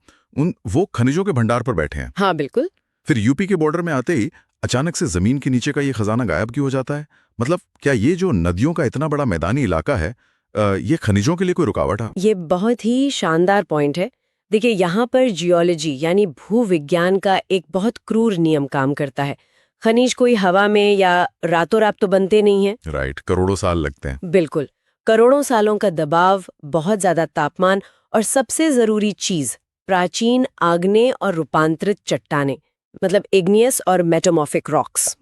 वो खनिजों के भंडार पर बैठे हैं। हाँ, बिल्कुल। फिर यूपी के बॉर्डर में आते ही अचानक से जमीन के नीचे का ये खजाना गायब क्यों हो जाता है? मतलब क्या ये जो नदियों का इतना बड़ा मैदानी इलाका है, ये खनिजों के लिए कोई रुकावट है? ये बहुत ही शानदार पॉइंट है। देखिए, यहाँ पर जियोलॉजी यानी भूविज्ञान का एक बहुत क्रूर नियम काम करता है। खनिज कोई हवा में या रातों रात तो बनते नहीं हैं। राइट, करोड़ों साल लगते हैं। बिल्कुल, करोड़ों सालों का दबाव, बहुत ज्यादा तापमान और सबसे जरूरी चीज प्राचीन आग्नेय और रूपांतरित चट्टानें, मतलब इग्नियस और मेटामॉर्फिक रॉक्स।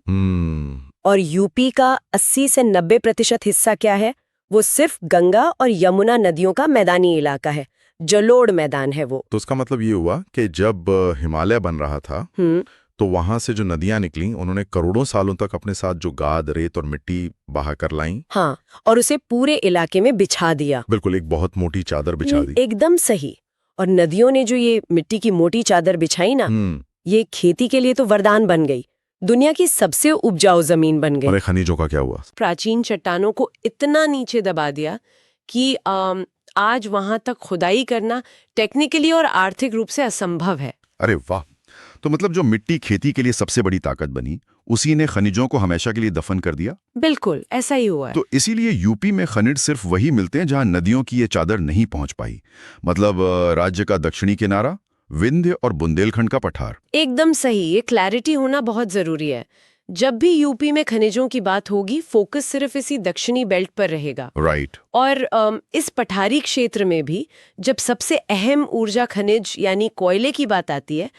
और यूपी का 80 से 90% हिस्सा क्या है? वो सिर्फ गंगा और यमुना नदियों का मैदानी इलाका है, जलोढ़ मैदान है वो। तो उसका मतलब ये हुआ कि जब हिमालय बन रहा था तो वहां से जो नदियां निकली उन्होंने करोड़ों सालों तक अपने साथ जो गाद, रेत और मिट्टी बहा कर लाई। हाँ, और उसे पूरे इलाके में बिछा दिया। बिल्कुल, एक बहुत मोटी चादर बिछा दी। एकदम सही। और नदियों ने जो ये मिट्टी की मोटी चादर बिछाई ना, ये खेती के लिए तो वरदान बन गई। दुनिया की सबसे उपजाऊ जमीन बन गई। और खनिजों का क्या हुआ? प्राचीन चट्टानों को इतना नीचे दबा दिया कि आज वहां तक खुदाई करना टेक्निकली और आर्थिक रूप से असंभव है। अरे वाह! तो मतलब जो मिट्टी खेती के लिए सबसे बड़ी ताकत बनी, उसी ने खनिजों को हमेशा के लिए दफन कर दिया। बिल्कुल ऐसा ही हुआ है। तो इसीलिए यूपी में खनिज सिर्फ वही मिलते हैं जहां नदियों की ये चादर नहीं पहुंच पाई। मतलब राज्य का दक्षिणी किनारा, विंध्य और बुंदेलखंड का पठार। एकदम सही। ये क्लैरिटी होना बहुत जरूरी है। जब भी यूपी में खनिजों की बात होगी, फोकस सिर्फ इसी दक्षिणी बेल्ट पर रहेगा। राइट। और इस पठारी क्षेत्र में भी जब सबसे अहम ऊर्जा खनिज यानी कोयले की बात आती है,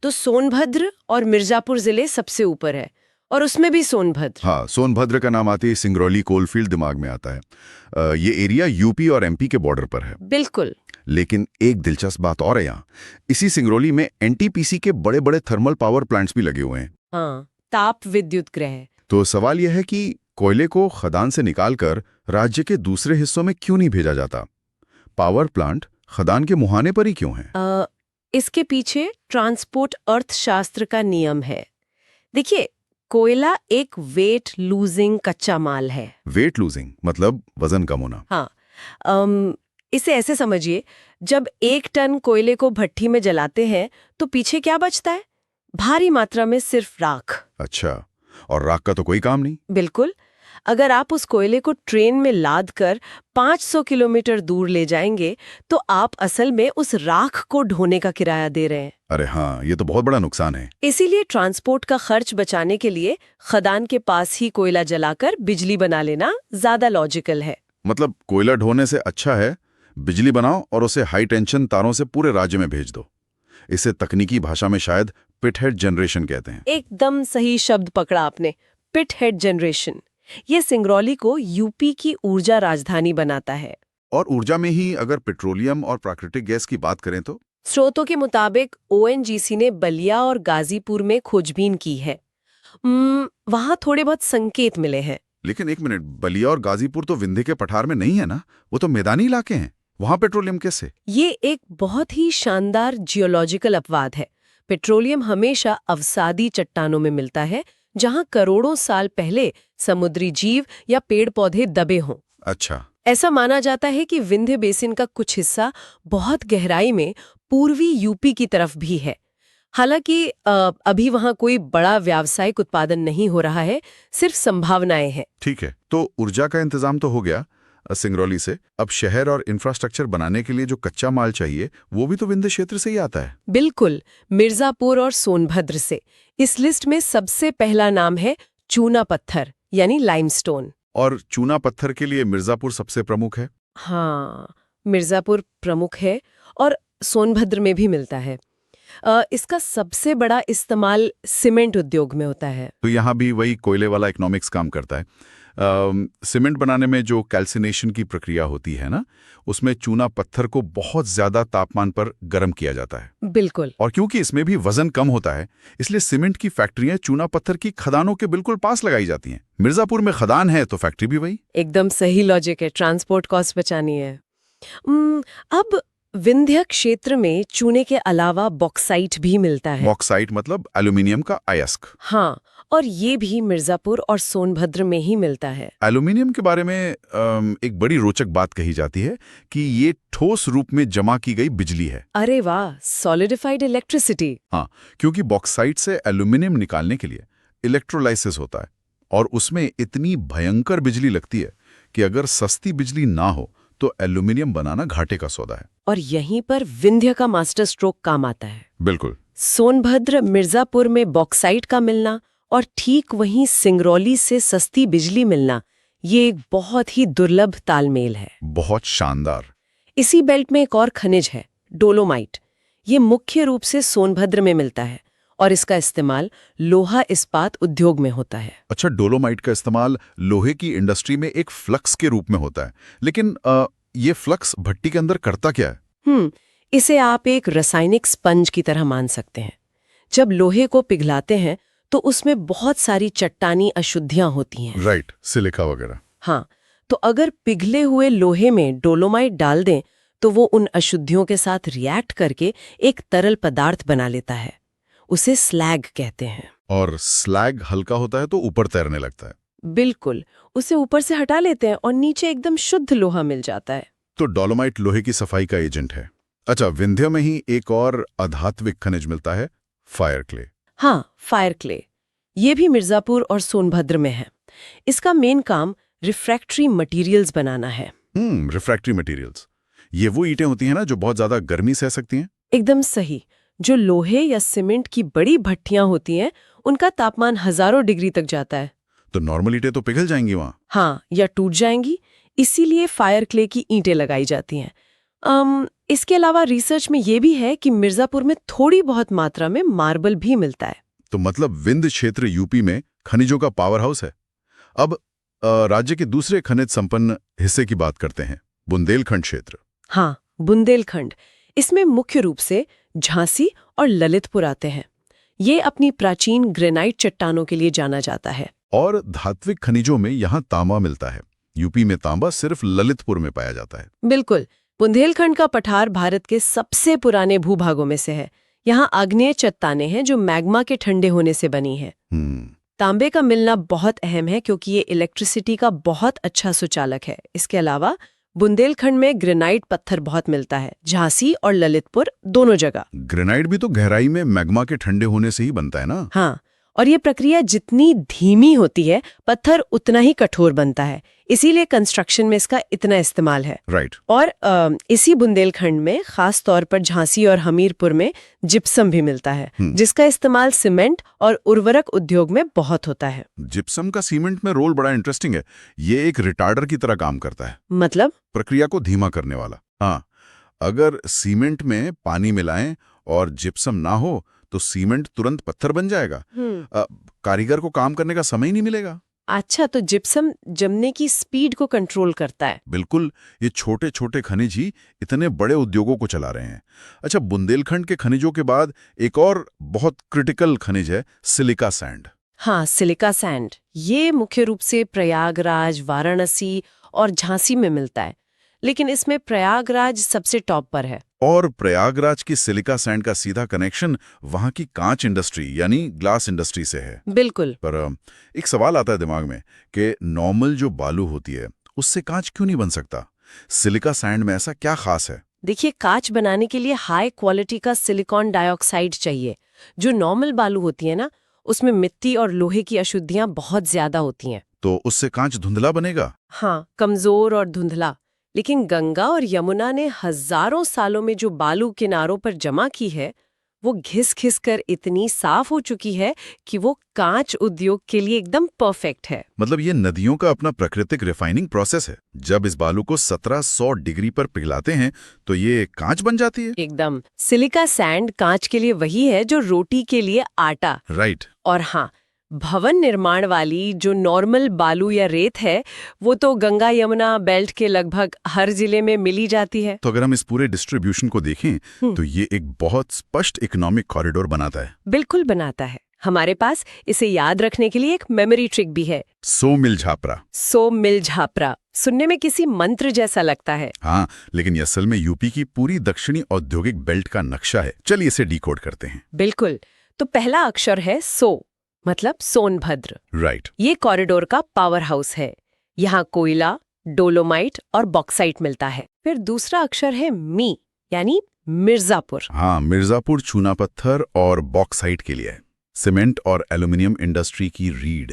तो सोनभद्र और मिर्जापुर जिले सबसे ऊपर है। और उसमें भी सोनभद्र। हाँ, सोनभद्र का नाम आते ही सिंगरौली कोलफील्ड दिमाग में आता है। ये एरिया यूपी और एमपी के बॉर्डर पर है। बिल्कुल। लेकिन एक दिलचस्प बात और है यहाँ। इसी सिंगरौली में एनटीपीसी के बड़े बड़े थर्मल पावर प्लांट्स भी लगे हुए हैं। हाँ, ताप विद्युत ग्रह। तो सवाल यह है कि कोयले को खदान से निकालकर राज्य के दूसरे हिस्सों में क्यों नहीं भेजा जाता? पावर प्लांट खदान के मुहाने पर ही क्यों है? इसके पीछे ट्रांसपोर्ट अर्थशास्त्र का नियम है। देखिए, कोयला एक वेट लूजिंग कच्चा माल है। वेट लूजिंग मतलब वजन कम होना। हाँ, इसे ऐसे समझिए, जब 1 टन कोयले को भट्ठी में जलाते हैं तो पीछे क्या बचता है? भारी मात्रा में सिर्फ राख। अच्छा, और राख का तो कोई काम नहीं। बिल्कुल। अगर आप उस कोयले को ट्रेन में लाद कर 500 किलोमीटर दूर ले जाएंगे तो आप असल में उस राख को ढोने का किराया दे रहे हैं। अरे हाँ, ये तो बहुत बड़ा नुकसान है। इसीलिए ट्रांसपोर्ट का खर्च बचाने के लिए खदान के पास ही कोयला जलाकर बिजली बना लेना ज्यादा लॉजिकल है। मतलब कोयला ढोने से अच्छा है बिजली बनाओ और उसे हाई टेंशन तारों से पूरे राज्य में भेज दो। इसे तकनीकी भाषा में शायद पिट हेड जनरेशन कहते हैं। एकदम सही शब्द पकड़ा आपने, पिट हेड जनरेशन। ये सिंगरौली को यूपी की ऊर्जा राजधानी बनाता है। और ऊर्जा में ही अगर पेट्रोलियम और प्राकृतिक गैस की बात करें तो स्रोतों के मुताबिक ओएनजीसी ने बलिया और गाजीपुर में खोजबीन की है। वहां थोड़े बहुत संकेत मिले हैं। लेकिन एक मिनट, बलिया और गाजीपुर तो विंध्य के पठार में नहीं है ना? वो तो मैदानी इलाके हैं, वहां पेट्रोलियम कैसे? ये एक बहुत ही शानदार जियोलॉजिकल अपवाद है। पेट्रोलियम हमेशा अवसादी चट्टानों में मिलता है, जहां करोड़ों साल पहले समुद्री जीव या पेड़ पौधे दबे हों। अच्छा। ऐसा माना जाता है कि विंध्य बेसिन का कुछ हिस्सा बहुत गहराई में पूर्वी यूपी की तरफ भी है। हालांकि अभी वहां कोई बड़ा व्यावसायिक उत्पादन नहीं हो रहा है, सिर्फ संभावनाएं हैं। ठीक है, तो ऊर्जा का इंतजाम तो हो गया सिंगरौली से। अब शहर और इंफ्रास्ट्रक्चर बनाने के लिए जो कच्चा माल चाहिए वो भी तो विंध्य क्षेत्र से ही आता है। बिल्कुल, मिर्जापुर और सोनभद्र से। इस लिस्ट में सबसे पहला नाम है चूना पत्थर यानी लाइमस्टोन। और चूना पत्थर के लिए मिर्जापुर सबसे प्रमुख है। हाँ, मिर्जापुर प्रमुख है और सोनभद्र में भी मिलता है। इसका सबसे बड़ा इस्तेमाल सीमेंट उद्योग में होता है। तो यहाँ भी वही कोयले वाला इकोनॉमिक्स काम करता है। सीमेंट बनाने में जो कैल्सिनेशन की प्रक्रिया होती है ना, उसमें चूना पत्थर को बहुत ज्यादा तापमान पर गर्म किया जाता है। बिल्कुल। और क्योंकि इसमें भी वजन कम होता है, इसलिए सीमेंट की फैक्ट्रियां चूना पत्थर की खदानों के बिल्कुल पास लगाई जाती हैं। मिर्जापुर में खदान है तो फैक्ट्री भी वही। एकदम सही लॉजिक है, ट्रांसपोर्ट कॉस्ट बचानी है। अब विंध्य क्षेत्र में चूने के अलावा बॉक्साइट भी मिलता है। बॉक्साइट मतलब एल्यूमिनियम का अयस्क। हाँ, और ये भी मिर्जापुर और सोनभद्र में ही मिलता है। एल्यूमिनियम के बारे में एक बड़ी रोचक बात कही जाती है कि ये ठोस रूप में जमा की गई बिजली है। अरे वाह, सॉलिडिफाइड इलेक्ट्रिसिटी। हाँ, क्योंकि बॉक्साइट से एल्यूमिनियम निकालने के लिए इलेक्ट्रोलाइसिस होता है और उसमें इतनी भयंकर बिजली लगती है कि अगर सस्ती बिजली ना हो तो एल्यूमिनियम बनाना घाटे का सौदा है। और यहीं पर विंध्य का मास्टर स्ट्रोक काम आता है। बिल्कुल। सोनभद्र मिर्जापुर में बॉक्साइट का मिलना और ठीक वहीं सिंगरौली से सस्ती बिजली मिलना, ये एक बहुत ही दुर्लभ तालमेल है। बहुत शानदार। इसी बेल्ट में एक और खनिज है, डोलोमाइट। ये मुख्य रूप से सोनभद्र में मिलता है और इसका इस्तेमाल लोहा इस्पात उद्योग में होता है। अच्छा, डोलोमाइट का इस्तेमाल लोहे की इंडस्ट्री में एक फ्लक्स के रूप में होता है, लेकिन ये फ्लक्स भट्टी के अंदर करता क्या है? इसे आप एक रासायनिक स्पंज की तरह मान सकते हैं। जब लोहे को पिघलाते हैं तो उसमें बहुत सारी चट्टानी अशुद्धियां होती हैं। राइट, सिलिका वगैरह। हाँ, तो अगर पिघले हुए लोहे में डोलोमाइट डाल दें तो वो उन अशुद्धियों के साथ रिएक्ट करके एक तरल पदार्थ बना लेता है। उसे स्लैग कहते हैं। और स्लैग हल्का होता है तो ऊपर तैरने लगता है। बिल्कुल, उसे ऊपर से हटा लेते हैं और नीचे एकदम शुद्ध लोहा मिल जाता है। तो डोलोमाइट लोहे की सफाई का एजेंट है। अच्छा, विंध्य में ही एक और अधात्विक खनिज मिलता है, फायर क्ले। हाँ, फायर क्ले। ये भी मिर्जापुर और सोनभद्र में है। इसका मेन काम रिफ्रैक्टरी मटेरियल्स बनाना है। Refractory materials. ये वो ईंटें होती हैं ना जो बहुत ज्यादा गर्मी सह सकती हैं? एकदम सही। जो लोहे या सीमेंट की बड़ी भट्टियां होती हैं, उनका तापमान हजारों डिग्री तक जाता है। तो नॉर्मल ईंटें तो पिघल जाएंगी वहां। हाँ, या टूट जाएंगी। इसीलिए फायर क्ले की ईंटें लगाई जाती हैं। इसके अलावा रिसर्च में ये भी है कि मिर्जापुर में थोड़ी बहुत मात्रा में मार्बल भी मिलता है। तो मतलब विंध्य क्षेत्र यूपी में खनिजों का पावर हाउस है। अब राज्य के दूसरे खनिज संपन्न हिस्से की बात करते हैं, बुंदेलखंड क्षेत्र। हाँ, बुंदेलखंड। इसमें मुख्य रूप से झांसी और ललितपुर आते हैं। ये अपनी प्राचीन ग्रेनाइट चट्टानों के लिए जाना जाता है। और धात्विक खनिजों में यहाँ तांबा मिलता है। यूपी में तांबा सिर्फ ललितपुर में पाया जाता है। बिल्कुल। बुंदेलखंड का पठार भारत के सबसे पुराने भूभागों में से है। यहाँ आग्नेय चट्टानें हैं जो मैग्मा के ठंडे होने से बनी है। तांबे का मिलना बहुत अहम है क्योंकि ये इलेक्ट्रिसिटी का बहुत अच्छा सुचालक है। इसके अलावा बुंदेलखंड में ग्रेनाइट पत्थर बहुत मिलता है, झांसी और ललितपुर दोनों जगह। ग्रेनाइट भी तो गहराई में मैग्मा के ठंडे होने से ही बनता है ना? हाँ, और ये प्रक्रिया जितनी धीमी होती है, पत्थर उतना ही कठोर बनता है। इसीलिए कंस्ट्रक्शन में इसका इतना इस्तेमाल है। राइट। और इसी बुंदेलखंड में खास तौर पर झांसी और हमीरपुर में जिप्सम भी मिलता है, जिसका इस्तेमाल सीमेंट और उर्वरक उद्योग में बहुत होता है। जिप्सम का सीमेंट में रोल बड़ा इंटरेस्टिंग है। ये एक रिटार्डर की तरह काम करता है। मतलब? प्रक्रिया को धीमा करने वाला। हाँ, अगर सीमेंट में पानी मिलाएं और जिप्सम ना हो तो सीमेंट तुरंत पत्थर बन जाएगा। कारीगर को काम करने का समय ही नहीं मिलेगा। अच्छा, तो जिप्सम जमने की स्पीड को कंट्रोल करता है। बिल्कुल, ये छोटे छोटे खनिज ही इतने बड़े उद्योगों को चला रहे हैं। अच्छा, बुंदेलखंड के खनिजों के बाद एक और बहुत क्रिटिकल खनिज है, सिलिका सैंड। हाँ, सिलिका सैंड। ये मुख्य रूप से प्रयागराज, वाराणसी और झांसी में मिलता है, लेकिन इसमें प्रयागराज सबसे टॉप पर है। और प्रयागराज की सिलिका सैंड का सीधा कनेक्शन वहां की कांच इंडस्ट्री यानी ग्लास इंडस्ट्री से है। बिल्कुल। पर एक सवाल आता है दिमाग में कि नॉर्मल जो बालू होती है उससे कांच क्यों नहीं बन सकता? सिलिका सैंड में ऐसा क्या खास है? देखिए, कांच बनाने के लिए हाई क्वालिटी का सिलिकॉन डाइऑक्साइड चाहिए। जो नॉर्मल बालू होती है ना, उसमें मिट्टी और लोहे की अशुद्धियां बहुत ज्यादा होती हैं। तो उससे कांच धुंधला बनेगा? हाँ, कमजोर और धुंधला। लेकिन गंगा और यमुना ने हजारों सालों में जो बालू किनारों पर जमा की है, वो घिस घिस कर इतनी साफ हो चुकी है कि वो कांच उद्योग के लिए एकदम परफेक्ट है। मतलब ये नदियों का अपना प्राकृतिक रिफाइनिंग प्रोसेस है। जब इस बालू को 1700 डिग्री पर पिघलाते हैं तो ये कांच बन जाती है। एकदम। सिलिका सैंड कांच के लिए वही है जो रोटी के लिए आटा। राइट। और हाँ, भवन निर्माण वाली जो नॉर्मल बालू या रेत है, वो तो गंगा यमुना बेल्ट के लगभग हर जिले में मिली जाती है। तो अगर हम इस पूरे डिस्ट्रीब्यूशन को देखें तो ये एक बहुत स्पष्ट इकोनॉमिक कॉरिडोर बनाता है। बिल्कुल बनाता है। हमारे पास इसे याद रखने के लिए एक मेमोरी ट्रिक भी है। 100 मील झापरा। 100 मील झापरा सुनने में किसी मंत्र जैसा लगता है। हाँ, लेकिन ये असल में यूपी की पूरी दक्षिणी औद्योगिक बेल्ट का नक्शा है। चलिए इसे डिकोड करते हैं। बिल्कुल। तो पहला अक्षर है सो, मतलब सोनभद्र। राइट। ये कॉरिडोर का पावर हाउस है। यहाँ कोयला, डोलोमाइट और बॉक्साइट मिलता है। फिर दूसरा अक्षर है मी, यानी मिर्जापुर। हाँ, मिर्जापुर चूना पत्थर और बॉक्साइट के लिए, सीमेंट और एल्यूमिनियम इंडस्ट्री की रीढ़।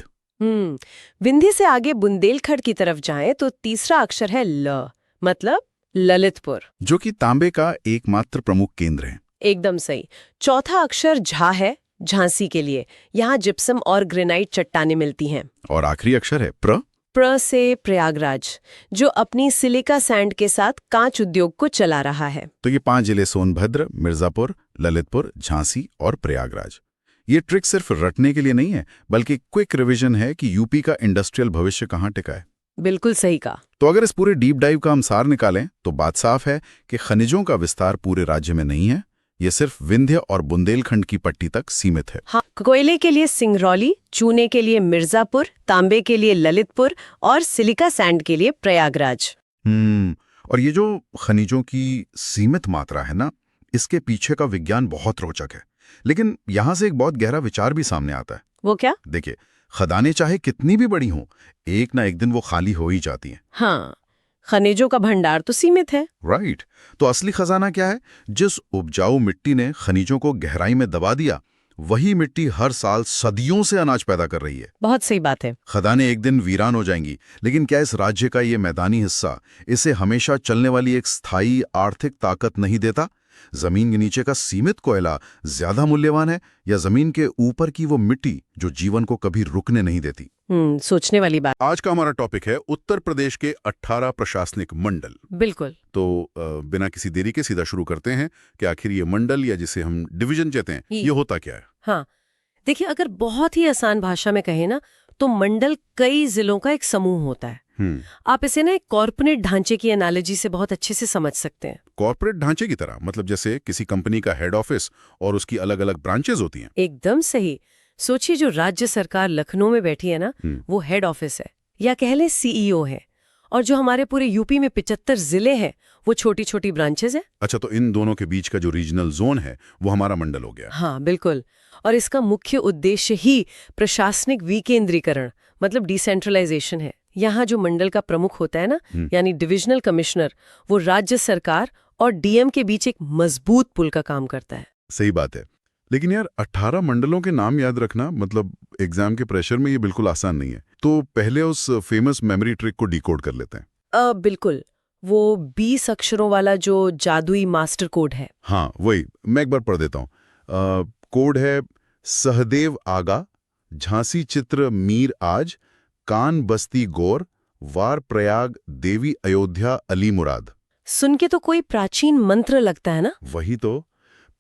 विंध्य से आगे बुंदेलखंड की तरफ जाएं तो तीसरा अक्षर है ल, मतलब ललितपुर, जो कि तांबे का एकमात्र प्रमुख केंद्र है। एकदम सही। चौथा अक्षर झा है, झांसी के लिए। यहाँ जिप्सम और ग्रेनाइट चट्टानें मिलती हैं। और आखिरी अक्षर है प्र। प्र से प्रयागराज, जो अपनी सिलिका सैंड के साथ कांच उद्योग को चला रहा है। तो ये 5 जिले सोनभद्र, मिर्जापुर, ललितपुर, झांसी और प्रयागराज। ये ट्रिक सिर्फ रटने के लिए नहीं है, बल्कि क्विक रिवीजन है कि यूपी का इंडस्ट्रियल भविष्य कहाँ टिका है। बिल्कुल सही कहा। तो अगर इस पूरे डीप डाइव का हम सार निकालें तो बात साफ है कि खनिजों का विस्तार पूरे राज्य में नहीं है, ये सिर्फ विंध्य और बुंदेलखंड की पट्टी तक सीमित है। हाँ, कोयले के लिए सिंगरौली, चूने के लिए मिर्जापुर, तांबे के लिए ललितपुर और सिलिका सैंड के लिए प्रयागराज। और ये जो खनिजों की सीमित मात्रा है ना, इसके पीछे का विज्ञान बहुत रोचक है। लेकिन यहाँ से एक बहुत गहरा विचार भी सामने आता है। वो क्या? देखिए, खदानें चाहे कितनी भी बड़ी हों, एक ना एक दिन वो खाली हो ही जाती हैं। हाँ, खनिजों का भंडार तो सीमित है। राइट। तो असली खजाना क्या है? जिस उपजाऊ मिट्टी ने खनिजों को गहराई में दबा दिया, वही मिट्टी हर साल सदियों से अनाज पैदा कर रही है। बहुत सही बात है। खदानें एक दिन वीरान हो जाएंगी, लेकिन क्या इस राज्य का ये मैदानी हिस्सा इसे हमेशा चलने वाली एक स्थायी आर्थिक ताकत नहीं देता? जमीन के नीचे का सीमित कोयला ज्यादा मूल्यवान है या जमीन के ऊपर की वो मिट्टी जो जीवन को कभी रुकने नहीं देती? सोचने वाली बात। आज का हमारा टॉपिक है उत्तर प्रदेश के 18 प्रशासनिक मंडल। बिल्कुल। तो बिना किसी देरी के सीधा शुरू करते हैं कि आखिर ये मंडल या जिसे हम डिवीजन कहते हैं, ये होता क्या है? हाँ, देखिए, अगर बहुत ही आसान भाषा में कहें ना, तो मंडल कई जिलों का एक समूह होता है। आप इसे ना एक कॉर्पोरेट ढांचे की एनालॉजी से बहुत अच्छे से समझ सकते हैं। कॉर्पोरेट ढांचे की तरह? मतलब जैसे किसी कंपनी का हेड ऑफिस और उसकी अलग अलग ब्रांचेस होती हैं। एकदम सही। सोचिए, जो राज्य सरकार लखनऊ में बैठी है ना, वो हेड ऑफिस है, या कह लें सीईओ है। और जो हमारे पूरे यूपी में 75 जिले हैं, वो छोटी छोटी ब्रांचेस हैं। अच्छा, तो इन दोनों के बीच का जो रीजनल जोन है वो हमारा मंडल हो गया। हाँ, बिल्कुल। और इसका मुख्य उद्देश्य ही प्रशासनिक विकेंद्रीकरण, मतलब डिसेंट्रलाइजेशन है। यहाँ जो मंडल का प्रमुख होता है ना, यानी डिविजनल कमिश्नर, वो राज्य सरकार और डीएम के बीच एक मजबूत पुल का काम करता है। सही बात है। लेकिन यार, 18 मंडलों के नाम याद रखना, मतलब एग्जाम के प्रेशर में ये बिल्कुल आसान नहीं है। तो पहले उस फेमस मेमोरी ट्रिक को डिकोड कर लेते हैं। बिल्कुल, वो 20 अक्षरों वाला जो जादुई मास्टर कोड है। हाँ, वही मैं एक बार पढ़ देता हूँ। कोड है: सहदेव आगा, झांसी चित्र मीर आज, कान बस्ती गौर, वार प्रयाग देवी अयोध्या अली मुराद। सुन के तो कोई प्राचीन मंत्र लगता है ना? वही तो।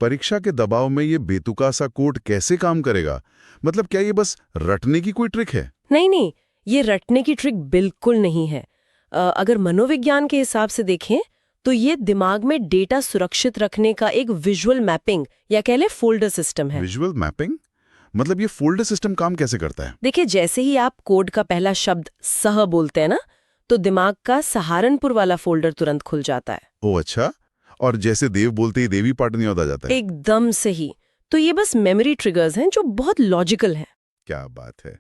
परीक्षा के दबाव में ये बेतुका सा कोड कैसे काम करेगा? मतलब क्या ये बस रटने की कोई ट्रिक है? नहीं, ये रटने की ट्रिक बिल्कुल नहीं है। अगर मनोविज्ञान के हिसाब से देखें तो ये दिमाग में डेटा सुरक्षित रखने का एक विजुअल मैपिंग या कह ले फोल्डर सिस्टम है। Visual mapping? मतलब ये फोल्डर सिस्टम काम कैसे करता है? देखिए, जैसे ही आप कोड का पहला शब्द सह बोलते हैं ना, तो दिमाग का सहारनपुर वाला फोल्डर तुरंत खुल जाता है। ओह अच्छा। और जैसे देव बोलते ही देवी पाटनी होता जाता है? एकदम सही। तो ये बस मेमोरी ट्रिगर्स हैं जो बहुत लॉजिकल हैं। क्या बात है।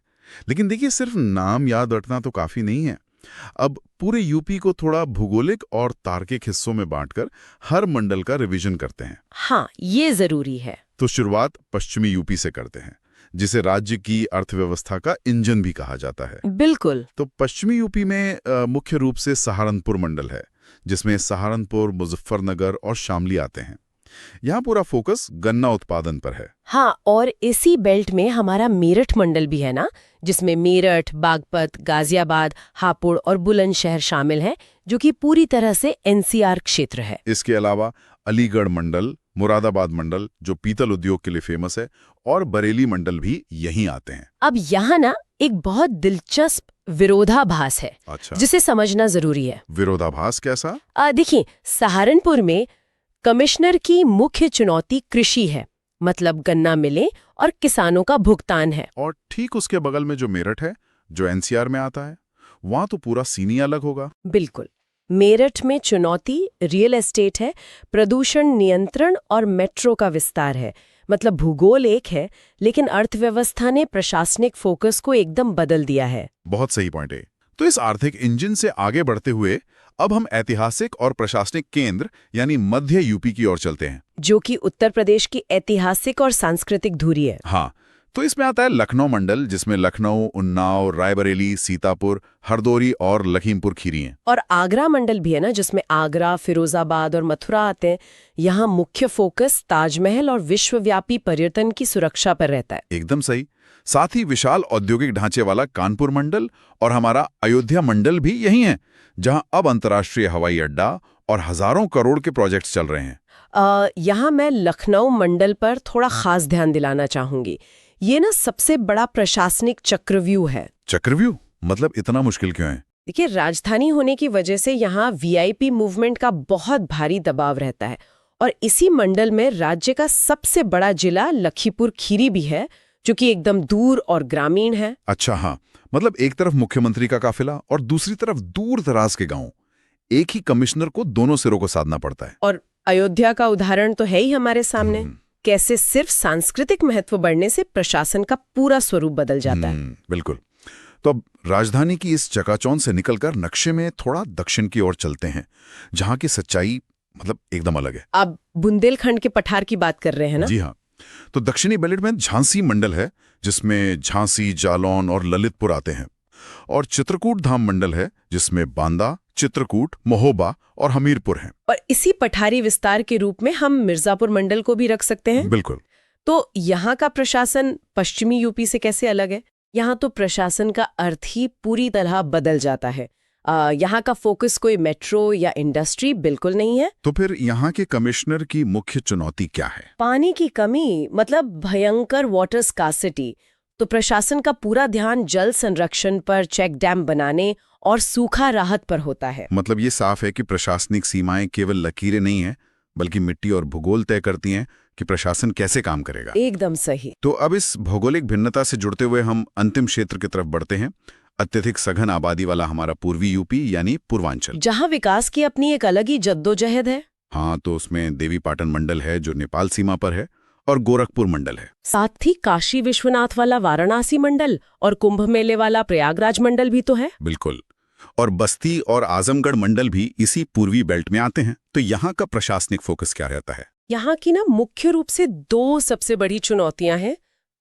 लेकिन देखिए, सिर्फ नाम याद रखना तो काफी नहीं है। अब पूरे यूपी को थोड़ा भूगोलिक और तार्किक हिस्सों में बांटकर हर मंडल का रिवीजन करते हैं। हाँ, ये जरूरी है। तो शुरुआत पश्चिमी यूपी से करते हैं, जिसे राज्य की अर्थव्यवस्था का इंजन भी कहा जाता है। बिल्कुल। तो पश्चिमी यूपी में मुख्य रूप से सहारनपुर मंडल है, जिसमें सहारनपुर, मुजफ्फरनगर और शामली आते हैं। यहाँ पूरा फोकस गन्ना उत्पादन पर है। हाँ, और इसी बेल्ट में हमारा मेरठ मंडल भी है ना, जिसमें मेरठ, बागपत, गाजियाबाद, हापुड़ और बुलंदशहर शामिल हैं, जो कि पूरी तरह से एनसीआर क्षेत्र है। इसके अलावा अलीगढ़ मंडल, मुरादाबाद मंडल जो पीतल उद्योग के लिए फेमस है, और बरेली मंडल भी यहीं आते हैं। अब यहाँ ना एक बहुत दिलचस्प विरोधाभास है। अच्छा। जिसे समझना जरूरी है। विरोधाभास कैसा? देखिए, सहारनपुर में कमिश्नर की मुख्य चुनौती कृषि है, मतलब गन्ना मिलें और किसानों का भुगतान है। और ठीक उसके बगल में जो मेरठ है, जो एनसीआर में आता है, वहां तो पूरा सीन ही अलग होगा। बिल्कुल। मेरठ में चुनौती रियल एस्टेट है, प्रदूषण नियंत्रण और मेट्रो का विस्तार है। मतलब भूगोल एक है, लेकिन अर्थव्यवस्था ने प्रशासनिक फोकस को एकदम बदल दिया है। बहुत सही पॉइंट है। तो इस आर्थिक इंजन से आगे बढ़ते हुए अब हम ऐतिहासिक और प्रशासनिक केंद्र यानी मध्य यूपी की ओर चलते हैं, जो कि उत्तर प्रदेश की ऐतिहासिक और सांस्कृतिक धुरी है। हाँ, तो इसमें आता है लखनऊ मंडल, जिसमें लखनऊ, उन्नाव, रायबरेली, सीतापुर, हरदोई और लखीमपुर खीरी हैं। और आगरा मंडल भी है ना, जिसमें आगरा, फिरोजाबाद और मथुरा आते हैं। यहाँ मुख्य फोकस ताजमहल और विश्वव्यापी पर्यटन की सुरक्षा पर रहता है। एकदम सही। साथ ही विशाल औद्योगिक ढांचे वाला कानपुर मंडल और हमारा अयोध्या मंडल भी यही है, जहां अब अंतर्राष्ट्रीय हवाई अड्डा और हजारों करोड़ के प्रोजेक्ट्स चल रहे हैं। यहाँ मैं लखनऊ मंडल पर थोड़ा खास ध्यान दिलाना चाहूंगी। ये ना सबसे बड़ा प्रशासनिक चक्रव्यूह है। चक्रव्यूह मतलब इतना मुश्किल क्यों है? देखिए, राजधानी होने की वजह से यहाँ वीआईपी मूवमेंट का बहुत भारी दबाव रहता है और इसी मंडल में राज्य का सबसे बड़ा जिला लखीमपुर खीरी भी है, जो कि एकदम दूर और ग्रामीण है। अच्छा, हाँ, मतलब एक तरफ मुख्यमंत्री का काफिला और दूसरी तरफ दूर दराज के गांव। एक ही कमिश्नर को दोनों सिरों को साधना पड़ता है। और अयोध्या का उदाहरण तो है ही हमारे सामने, कैसे सिर्फ सांस्कृतिक महत्व बढ़ने से प्रशासन का पूरा स्वरूप बदल जाता है। बिल्कुल। तो अब राजधानी की इस चकाचौंध से निकलकर नक्शे में थोड़ा दक्षिण की ओर चलते हैं, जहां की सच्चाई मतलब एकदम अलग है। आप बुंदेलखंड के पठार की बात कर रहे हैं ना? जी हाँ। तो दक्षिणी बेल्ट में झांसी मंडल है, जिसमें झांसी, जालौन और ललितपुर आते हैं, और चित्रकूट धाम मंडल है, जिसमें बांदा, चित्रकूट, महोबा और हमीरपुर हैं। और इसी पठारी विस्तार के रूप में हम मिर्जापुर मंडल को भी रख सकते हैं। बिल्कुल। तो यहाँ का प्रशासन पश्चिमी यूपी से कैसे अलग है? यहाँ तो प्रशासन का अर्थ ही पूरी तरह बदल जाता है। यहाँ का फोकस कोई मेट्रो या इंडस्ट्री बिल्कुल नहीं है। तो फिर यहाँ के कमिश्नर की मुख्य चुनौती क्या है? पानी की कमी, मतलब भयंकर वाटर स्कार्सिटी। तो प्रशासन का पूरा ध्यान जल संरक्षण पर, चेक डैम बनाने और सूखा राहत पर होता है। मतलब ये साफ है कि प्रशासनिक सीमाएं केवल लकीरें नहीं हैं, बल्कि मिट्टी और भूगोल तय करती हैं कि प्रशासन कैसे काम करेगा। एकदम सही। तो अब इस भौगोलिक भिन्नता से जुड़ते हुए हम अंतिम क्षेत्र की तरफ बढ़ते हैं, अत्यधिक सघन आबादी वाला हमारा पूर्वी यूपी यानी पूर्वांचल, जहाँ विकास की अपनी एक अलग ही जद्दोजहद है। हाँ, तो उसमें देवीपाटन मंडल है जो नेपाल सीमा पर है, और गोरखपुर मंडल है। साथ ही काशी विश्वनाथ वाला वाराणसी मंडल और कुंभ मेले वाला प्रयागराज मंडल भी तो है। बिल्कुल। और बस्ती और आजमगढ़ मंडल भी इसी पूर्वी बेल्ट में आते हैं। तो यहाँ का प्रशासनिक फोकस क्या रहता है? यहाँ की ना मुख्य रूप से दो सबसे बड़ी चुनौतियां हैं,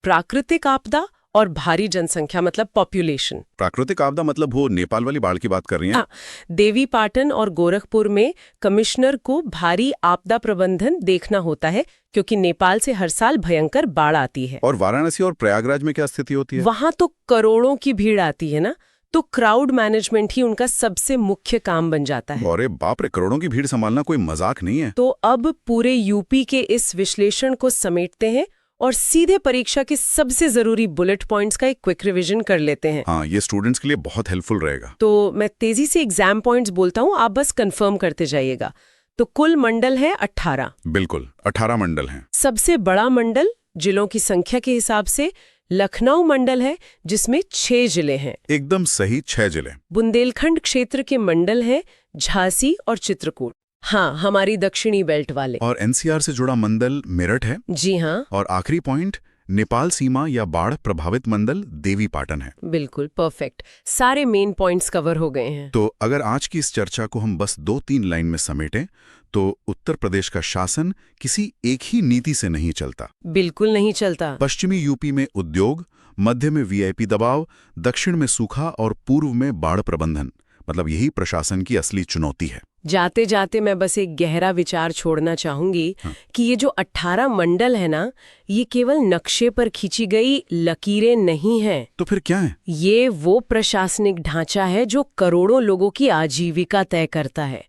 प्राकृतिक आपदा और भारी जनसंख्या, मतलब पॉपुलेशन। प्राकृतिक आपदा मतलब वो नेपाल वाली बाढ़ की बात कर रही हैं? देवीपाटन और गोरखपुर में कमिश्नर को भारी आपदा प्रबंधन देखना होता है, क्योंकि नेपाल से हर साल भयंकर बाढ़ आती है। और वाराणसी और प्रयागराज में क्या स्थिति होती है? वहां तो करोड़ों की भीड़ आती है ना, तो क्राउड मैनेजमेंट ही उनका सबसे मुख्य काम बन जाता है। अरे बाप रे, करोड़ों की भीड़ संभालना कोई मजाक नहीं है। तो अब पूरे यूपी के इस विश्लेषण को समेटते हैं और सीधे परीक्षा के सबसे जरूरी बुलेट पॉइंट्स का एक क्विक रिवीजन कर लेते हैं। हाँ, ये स्टूडेंट्स के लिए बहुत हेल्पफुल रहेगा। तो मैं तेजी से एग्जाम पॉइंट्स बोलता हूँ, आप बस कंफर्म करते जाइएगा। तो कुल मंडल है 18। बिल्कुल, 18 मंडल हैं। सबसे बड़ा मंडल जिलों की संख्या के हिसाब से लखनऊ मंडल है, जिसमें 6 जिले हैं। एकदम सही, 6 जिले। बुंदेलखंड क्षेत्र के मंडल हैं झांसी और चित्रकूट, हाँ, हमारी दक्षिणी बेल्ट वाले। और एनसीआर से जुड़ा मंडल मेरठ है। जी हाँ। और आखिरी पॉइंट, नेपाल सीमा या बाढ़ प्रभावित मंडल देवीपाटन है। बिल्कुल परफेक्ट, सारे मेन पॉइंट्स कवर हो गए हैं। तो अगर आज की इस चर्चा को हम बस 2-3 लाइन में समेटें, तो उत्तर प्रदेश का शासन किसी एक ही नीति से नहीं चलता। बिल्कुल नहीं चलता। पश्चिमी यूपी में उद्योग, मध्य में वीआईपी दबाव, दक्षिण में सूखा और पूर्व में बाढ़ प्रबंधन, मतलब यही प्रशासन की असली चुनौती है। जाते जाते मैं बस एक गहरा विचार छोड़ना चाहूंगी कि ये जो 18 मंडल है ना, ये केवल नक्शे पर खींची गई लकीरें नहीं हैं। तो फिर क्या है? ये वो प्रशासनिक ढांचा है जो करोड़ों लोगों की आजीविका तय करता है।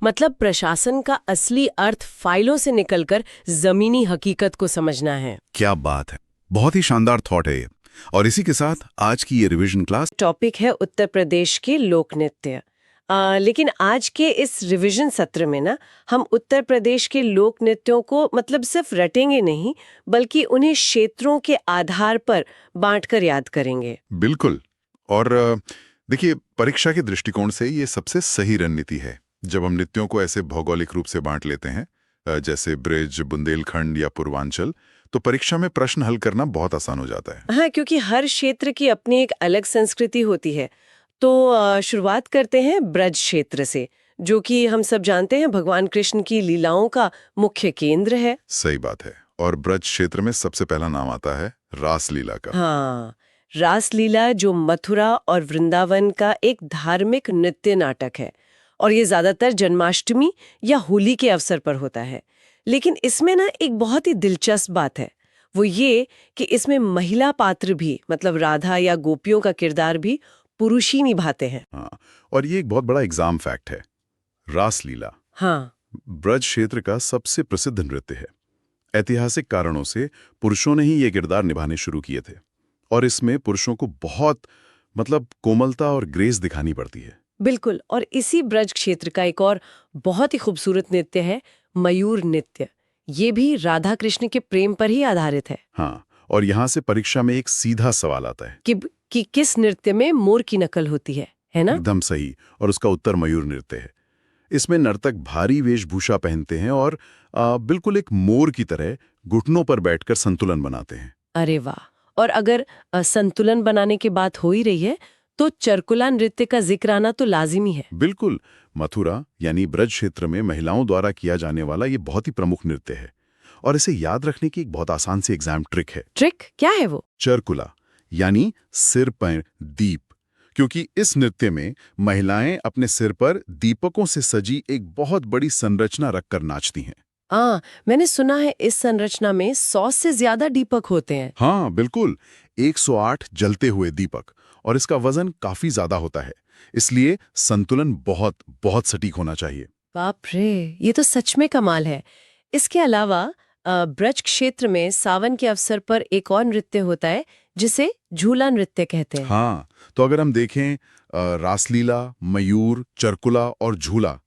मतलब प्रशासन का असली अर्थ फाइलों से निकलकर जमीनी हकीकत को समझना है। क्या बात है, बहुत ही शानदार थॉट है ये। और इसी के साथ आज की ये रिवीजन क्लास टॉपिक है उत्तर प्रदेश के लोक नृत्य। लेकिन आज के इस रिवीजन सत्र में ना, हम उत्तर प्रदेश के लोक नृत्यों को मतलब सिर्फ रटेंगे नहीं, बल्कि उन्हें क्षेत्रों के आधार पर बांटकर याद करेंगे। बिल्कुल। और देखिए, परीक्षा के दृष्टिकोण से ये सबसे सही रणनीति है। जब हम नृत्यों को ऐसे भौगोलिक रूप से बांट लेते हैं, जैसे ब्रिज, बुंदेलखंड या पूर्वांचल, तो परीक्षा में प्रश्न हल करना बहुत आसान हो जाता है। हाँ, क्योंकि हर क्षेत्र की अपनी एक अलग संस्कृति होती है। तो शुरुआत करते हैं ब्रज क्षेत्र से, जो कि हम सब जानते हैं भगवान कृष्ण की लीलाओं का मुख्य केंद्र है। सही बात है। और ब्रज क्षेत्र में सबसे पहला नाम आता है रासलीला का। हाँ, रासलीला जो मथुरा और वृंदावन का एक धार्मिक नृत्य नाटक है, और ये ज्यादातर जन्माष्टमी या होली के अवसर पर होता है। लेकिन इसमें ना एक बहुत ही दिलचस्प बात है, वो ये कि इसमें महिला पात्र भी, मतलब राधा या गोपियों का किरदार भी पुरुष ही निभाते हैं। हाँ, और ये एक बहुत बड़ा एग्जाम फैक्ट है। रासलीला हाँ, ब्रज क्षेत्र का सबसे प्रसिद्ध नृत्य है। ऐतिहासिक कारणों से पुरुषों ने ही ये किरदार निभाने शुरू किए थे, और इसमें पुरुषों को बहुत कोमलता और ग्रेस दिखानी पड़ती है। बिल्कुल। और इसी ब्रज क्षेत्र का एक और बहुत ही खूबसूरत नृत्य है मयूर नृत्य, ये भी राधा कृष्ण के प्रेम पर ही आधारित है हाँ, और यहाँ से परीक्षा में एक सीधा सवाल आता है। कि किस नृत्य में मोर की नकल होती है ना? एकदम सही, और उसका उत्तर मयूर नृत्य है। इसमें नर्तक भारी वेशभूषा पहनते हैं और बिल्कुल एक मोर की तरह घुटनों पर बैठकर संतुलन बनाते हैं। अरे वाह! और अगर संतुलन बनाने की बात हो ही रही है, तो चरकुला नृत्य का जिक्र आना तो लाजिमी है। बिल्कुल, मथुरा यानी ब्रज क्षेत्र में महिलाओं द्वारा किया जाने वाला ये बहुत ही प्रमुख नृत्य है, और इसे याद रखने की एक बहुत आसान सी एग्जाम ट्रिक है। ट्रिक क्या है वो? चरकुला यानी सिर पर दीप, क्योंकि इस नृत्य में महिलाएं अपने सिर पर दीपकों से सजी एक बहुत बड़ी संरचना रखकर नाचती हैं। मैंने सुना है इस संरचना में 100 से ज्यादा दीपक होते हैं। हाँ बिल्कुल, 108 जलते हुए दीपक, और इसका वजन काफी ज्यादा होता है, इसलिए संतुलन बहुत बहुत सटीक होना चाहिए। बाप रे, ये तो सच में कमाल है। इसके अलावा ब्रज क्षेत्र में सावन के अवसर पर एक और नृत्य होता है जिसे झूला नृत्य कहते हैं। हाँ, तो अगर हम देखें रासलीला, मयूर, चरकुला और झूला,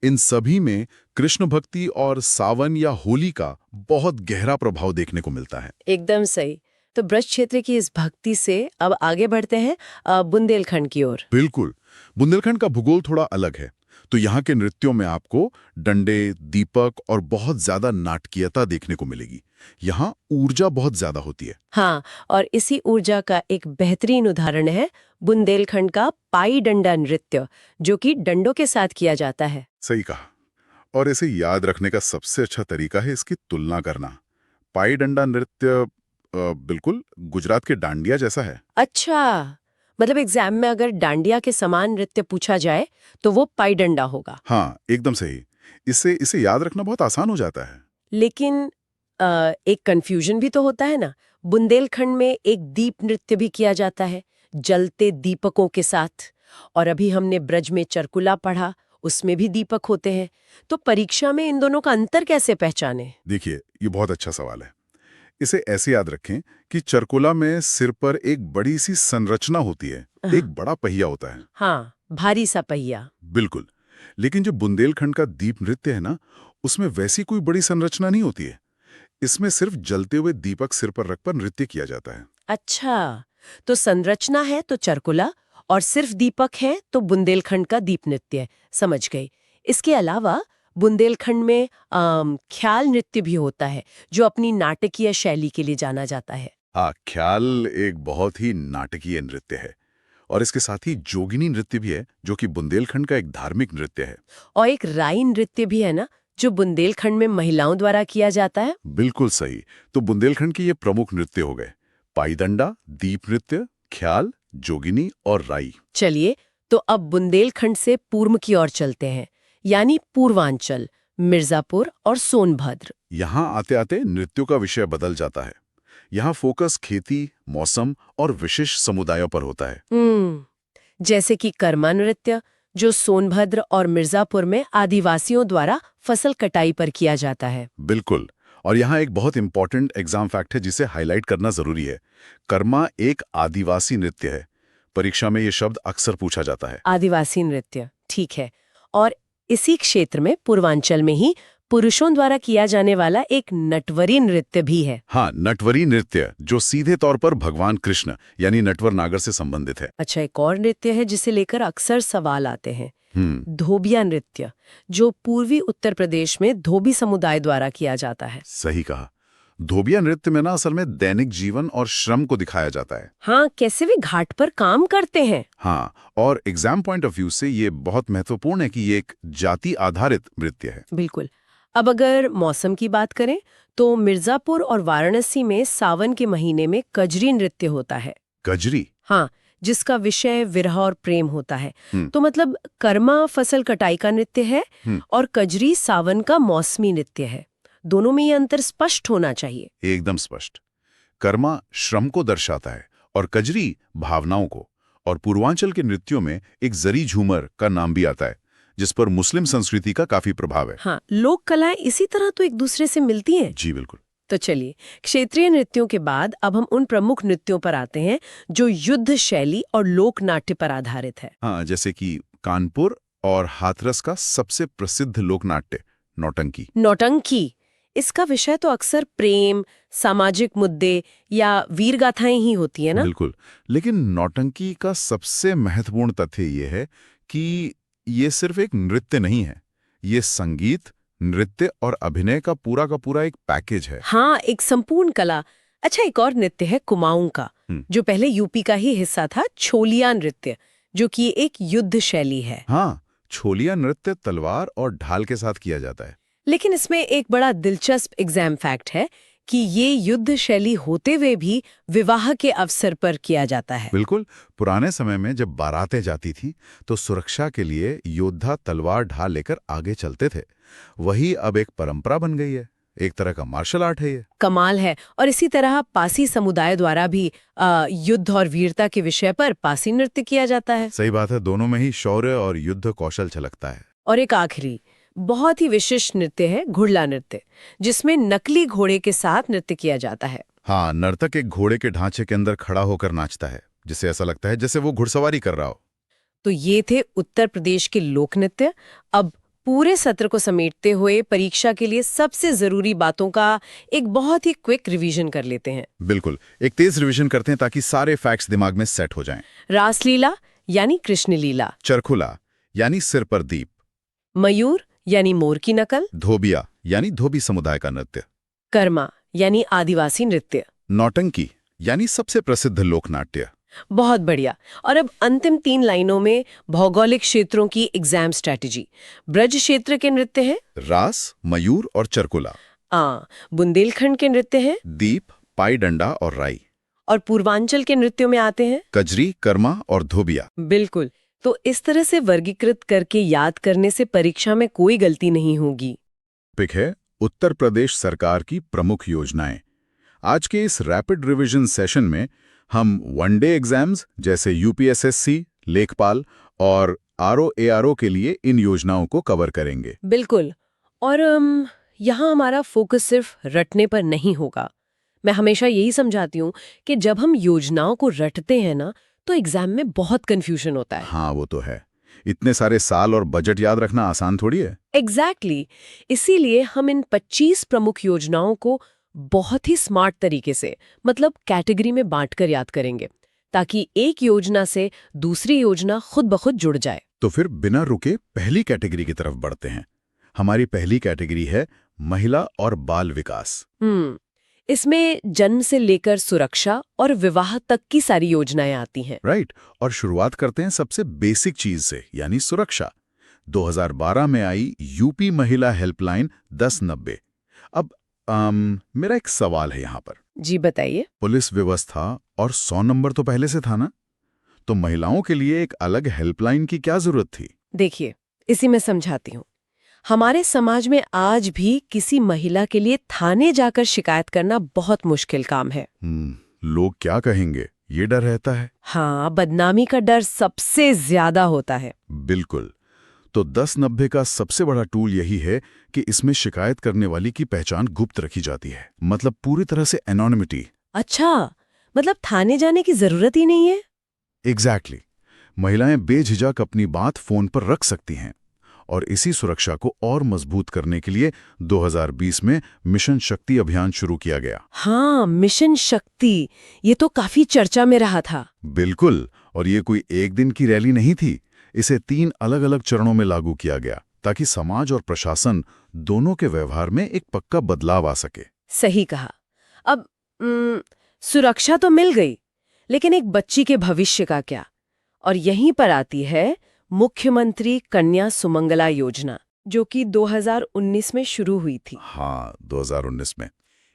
इन सभी में कृष्ण भक्ति और सावन या होली का बहुत गहरा प्रभाव देखने को मिलता है। एकदम सही। तो ब्रज क्षेत्र की इस भक्ति से अब आगे बढ़ते हैं बुंदेलखंड की ओर। बिल्कुल, बुंदेलखंड का भूगोल थोड़ा अलग है, तो यहाँ के नृत्यों में आपको डंडे, दीपक और बहुत ज्यादा नाटकीयता देखने को मिलेगी। यहाँ ऊर्जा बहुत ज्यादा होती है। हाँ, और इसी ऊर्जा का एक बेहतरीन उदाहरण है बुंदेलखंड का पाई डंडा नृत्य, जो कि डंडों के साथ किया जाता है। सही कहा, और इसे याद रखने का सबसे अच्छा तरीका है इसकी तुलना करना। पाई डंडा नृत्य बिल्कुल गुजरात के डांडिया जैसा है। अच्छा, मतलब एग्जाम में अगर डांडिया के समान नृत्य पूछा जाए तो वो पाई डंडा होगा। हाँ, एकदम सही। इसे याद रखना बहुत आसान हो जाता है। लेकिन एक कंफ्यूजन भी तो होता है ना। बुंदेलखंड में एक दीप नृत्य भी किया जाता है जलते दीपकों के साथ, और अभी हमने ब्रज में चरकुला पढ़ा, उसमें भी दीपक होते हैं। तो परीक्षा में इन दोनों का अंतर कैसे पहचाने? देखिए, ये बहुत अच्छा सवाल है। इसे ऐसे याद रखें कि चरकुला में सिर पर एक बड़ी सी संरचना होती है, एक बड़ा पहिया होता है। हाँ, भारी सा पहिया। बिल्कुल, लेकिन जो बुंदेलखंड का दीप नृत्य है ना, उसमें वैसी कोई बड़ी संरचना नहीं होती है। इसमें सिर्फ जलते हुए दीपक सिर पर रखकर नृत्य किया जाता है। अच्छा, तो संरचना है तो चरकुला और सिर्फ दीपक है तो बुंदेलखंड का दीप नृत्य। समझ गई। इसके अलावा बुंदेलखंड में ख्याल नृत्य भी होता है जो अपनी नाटकीय शैली के लिए जाना जाता है। हाँ, ख्याल एक बहुत ही नाटकीय नृत्य है, और इसके साथ ही जोगिनी नृत्य भी है जो कि बुंदेलखंड का एक धार्मिक नृत्य है। और एक राई नृत्य भी है ना, जो बुंदेलखंड में महिलाओं द्वारा किया जाता है। बिल्कुल सही। तो बुंदेलखंड के ये प्रमुख नृत्य हो गए पाईडंडा, दीप नृत्य, ख्याल, जोगिनी और राई। चलिए, तो अब बुंदेलखंड से पूर्व की ओर चलते हैं, यानी पूर्वांचल, मिर्जापुर और सोनभद्र। यहाँ आते आते नृत्यों का विषय बदल जाता है। यहाँ फोकस खेती, मौसम और विशेष समुदायों पर होता है। जैसे कि कर्मा नृत्य, जो सोनभद्र और मिर्जापुर में आदिवासियों द्वारा फसल कटाई पर किया जाता है। बिल्कुल, और यहाँ एक बहुत इंपॉर्टेंट एग्जाम फैक्ट है जिसे हाईलाइट करना जरूरी है। कर्मा एक आदिवासी नृत्य है। परीक्षा में ये शब्द अक्सर पूछा जाता है। आदिवासी नृत्य, ठीक है। और इसी क्षेत्र में पूर्वांचल में ही पुरुषों द्वारा किया जाने वाला एक नटवरी नृत्य भी है। हाँ, नटवरी नृत्य, जो सीधे तौर पर भगवान कृष्ण यानी नटवर नागर से संबंधित है। अच्छा, एक और नृत्य है जिसे लेकर अक्सर सवाल आते हैं, धोबिया नृत्य, जो पूर्वी उत्तर प्रदेश में धोबी समुदाय द्वारा किया जाता है। सही कहा। धोबिया नृत्य में ना असल में दैनिक जीवन और श्रम को दिखाया जाता है। हाँ, कैसे वे घाट पर काम करते हैं। हाँ, और एग्जाम पॉइंट ऑफ व्यू से ये बहुत महत्वपूर्ण है कि ये एक जाति आधारित नृत्य है। बिल्कुल। अब अगर मौसम की बात करें तो मिर्जापुर और वाराणसी में सावन के महीने में कजरी नृत्य होता है। कजरी? हाँ, जिसका विषय विरह और प्रेम होता है। तो मतलब कर्मा फसल कटाई का नृत्य है और कजरी सावन का मौसमी नृत्य है। दोनों में ये अंतर स्पष्ट होना चाहिए। एकदम स्पष्ट। कर्मा श्रम को दर्शाता है और कजरी भावनाओं को। और पूर्वांचल के नृत्यों में एक जरी झूमर का नाम भी आता है, जिस पर मुस्लिम संस्कृति का काफी प्रभाव है। हाँ, लोक कलाएं इसी तरह तो एक दूसरे से मिलती हैं। जी बिल्कुल। तो चलिए, क्षेत्रीय नृत्यों के बाद अब हम उन प्रमुख नृत्यों पर आते हैं जो युद्ध शैली और लोक नाट्य पर आधारित है। हाँ, जैसे कि कानपुर और हाथरस का सबसे प्रसिद्ध लोकनाट्य नौटंकी। नौटंकी, इसका विषय तो अक्सर प्रेम, सामाजिक मुद्दे या वीर गाथाएं ही होती है ना? बिल्कुल, लेकिन नौटंकी का सबसे महत्वपूर्ण तथ्य ये है कि ये सिर्फ एक नृत्य नहीं है, ये संगीत, नृत्य और अभिनय का पूरा एक पैकेज है। हाँ, एक संपूर्ण कला। अच्छा, एक और नृत्य है कुमाऊं का, जो पहले यूपी का ही हिस्सा था, छोलिया नृत्य, जो कि एक युद्ध शैली है। हाँ, छोलिया नृत्य तलवार और ढाल के साथ किया जाता है। लेकिन इसमें एक बड़ा दिलचस्प एग्जाम फैक्ट है कि ये युद्ध शैली होते हुए भी विवाह के अवसर पर किया जाता है। बिल्कुल, पुराने समय में जब बारातें जाती थी तो सुरक्षा के लिए योद्धा तलवार ढाल लेकर आगे चलते थे। वही अब एक परंपरा बन गई है, एक तरह का मार्शल आर्ट है ये। कमाल है। और इसी तरह पासी समुदाय द्वारा भी युद्ध और वीरता के विषय पर पासी नृत्य किया जाता है। सही बात है, दोनों में ही शौर्य और युद्ध कौशल झलकता है। और एक आखिरी बहुत ही विशिष्ट नृत्य है घुड़ला नृत्य, जिसमें नकली घोड़े के साथ नृत्य किया जाता है। हाँ, नर्तक एक घोड़े के ढांचे के अंदर खड़ा होकर नाचता है, जिससे ऐसा लगता है जैसे वो घुड़सवारी कर रहा हो। तो ये थे उत्तर प्रदेश के लोक नृत्य। अब पूरे सत्र को समेटते हुए परीक्षा के लिए सबसे जरूरी बातों का एक बहुत ही क्विक रिवीजन कर लेते हैं। बिल्कुल, एक तेज रिवीजन करते हैं ताकि सारे फैक्ट्स दिमाग में सेट हो जाएं। रासलीला यानी कृष्ण लीला, चरखुला यानी सिर पर दीप, मयूर यानी मोर की नकल, धोबिया यानी धोबी समुदाय का नृत्य, कर्मा यानी आदिवासी नृत्य, नौटंकी यानी सबसे प्रसिद्ध लोकनाट्य। बहुत बढ़िया। और अब अंतिम 3 लाइनों में भौगोलिक क्षेत्रों की एग्जाम स्ट्रेटेजी। ब्रज क्षेत्र के नृत्य हैं रास, मयूर और चरकुला। बुंदेलखंड के नृत्य हैं दीप, पाई डंडा और राई। और पूर्वांचल के नृत्यों में आते हैं कजरी, कर्मा और धोबिया। बिल्कुल। तो इस तरह से वर्गीकृत करके याद करने से परीक्षा में कोई गलती नहीं होगी। पिक है उत्तर प्रदेश सरकार की प्रमुख योजनाएं। आज के इस रैपिड रिवीजन सेशन में हम वनडे एग्जाम्स जैसे यूपीएसएससी, लेखपाल और आरओ के लिए इन योजनाओं को कवर करेंगे। बिल्कुल। और यहाँ हमारा फोकस सिर्फ रटने पर नहीं होगा। मैं हमेशा यही समझाती हूँ कि जब हम योजनाओं को रटते हैं ना, तो एग्जाम में बहुत कंफ्यूजन होता है। हाँ, वो तो है। इतने सारे साल और बजट याद रखना आसान थोड़ी है। एग्जैक्टली। इसीलिए हम इन 25 प्रमुख योजनाओं को बहुत ही स्मार्ट तरीके से, मतलब कैटेगरी में बांटकर याद करेंगे, ताकि एक योजना से दूसरी योजना खुद ब खुद जुड़ जाए। तो फिर बिना रुके पहली कैटेगरी की तरफ बढ़ते हैं। हमारी पहली कैटेगरी है महिला और बाल विकास। इसमें जन्म से लेकर सुरक्षा और विवाह तक की सारी योजनाएं आती हैं। राइट। और शुरुआत करते हैं सबसे बेसिक चीज से, यानी सुरक्षा। 2012 में आई यूपी महिला हेल्पलाइन 1090। अब मेरा एक सवाल है यहाँ पर। जी बताइए। पुलिस व्यवस्था और 100 नंबर तो पहले से था ना, तो महिलाओं के लिए एक अलग हेल्पलाइन की क्या जरूरत थी? देखिए, इसी में समझाती हूँ। हमारे समाज में आज भी किसी महिला के लिए थाने जाकर शिकायत करना बहुत मुश्किल काम है। लोग क्या कहेंगे, ये डर रहता है। हाँ, बदनामी का डर सबसे ज्यादा होता है। बिल्कुल। तो 1090 का सबसे बड़ा टूल यही है कि इसमें शिकायत करने वाली की पहचान गुप्त रखी जाती है, मतलब पूरी तरह से एनोनिमिटी। अच्छा, मतलब थाने जाने की जरूरत ही नहीं है? एग्जैक्टली। महिलाएं बेझिझक अपनी बात फोन पर रख सकती हैं। और इसी सुरक्षा को और मजबूत करने के लिए 2020 में मिशन शक्ति अभियान शुरू किया गया। हाँ, मिशन शक्ति, ये तो काफी चर्चा में रहा था। बिल्कुल। और ये कोई एक दिन की रैली नहीं थी, इसे 3 अलग-अलग चरणों में लागू किया गया ताकि समाज और प्रशासन दोनों के व्यवहार में एक पक्का बदलाव आ सके। सही कहा। अब सुरक्षा तो मिल गई, लेकिन एक बच्ची के भविष्य का क्या? और यहीं पर आती है मुख्यमंत्री कन्या सुमंगला योजना, जो कि 2019 में शुरू हुई थी। हाँ, 2019 में।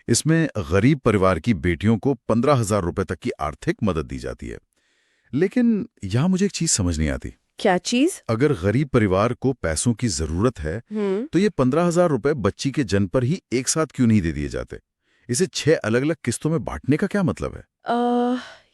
इसमें गरीब परिवार की बेटियों को 15,000 रुपए तक की आर्थिक मदद दी जाती है। लेकिन यहाँ मुझे एक चीज समझ नहीं आती। क्या चीज? अगर गरीब परिवार को पैसों की जरूरत है, तो ये 15,000 रुपए बच्ची के जन्म पर ही एक साथ क्यों नहीं दे दिए जाते? इसे 6 अलग-अलग किस्तों में बांटने का क्या मतलब है?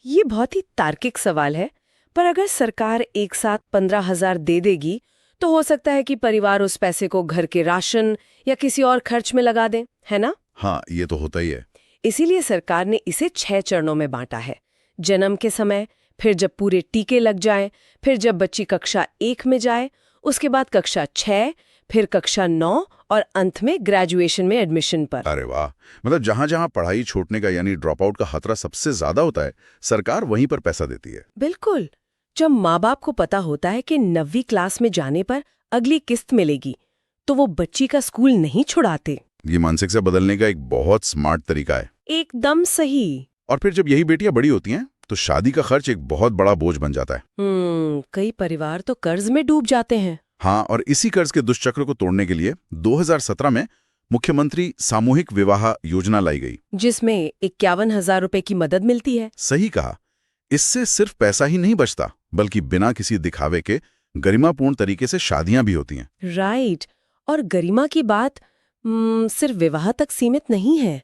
ये बहुत ही तार्किक सवाल है, पर अगर सरकार एक साथ 15,000 दे देगी, तो हो सकता है कि परिवार उस पैसे को घर के राशन या किसी और खर्च में लगा दें, है ना? हाँ, ये तो होता ही है। इसीलिए सरकार ने इसे 6 चरणों में बांटा है। जन्म के समय, फिर जब पूरे टीके लग जाएं, फिर जब बच्ची कक्षा 1 में जाए, उसके बाद कक्षा 6, फिर कक्षा 9 और अंत में ग्रेजुएशन में एडमिशन पर। अरे वाह, मतलब जहां जहां पढ़ाई छूटने का यानी ड्रॉप आउट का खतरा सबसे ज्यादा होता है, सरकार वहीं पर पैसा देती है। बिल्कुल। जब माँ बाप को पता होता है कि 9वीं क्लास में जाने पर अगली किस्त मिलेगी, तो वो बच्ची का स्कूल नहीं छुड़ाते। ये मानसिकता बदलने का एक बहुत स्मार्ट तरीका है। एकदम सही। और फिर जब यही बेटियां बड़ी होती हैं तो शादी का खर्च एक बहुत बड़ा बोझ बन जाता है। कई परिवार तो कर्ज में डूब जाते हैं। हाँ, और इसी कर्ज के दुष्चक्र को तोड़ने के लिए 2017 में मुख्यमंत्री सामूहिक विवाह योजना लाई गई, जिसमें 51,000 रुपए की मदद मिलती है। सही कहा। इससे सिर्फ पैसा ही नहीं बचता, बल्कि बिना किसी दिखावे के गरिमापूर्ण तरीके से शादियां भी होती हैं। राइट। और गरिमा की बात सिर्फ विवाह तक सीमित नहीं है।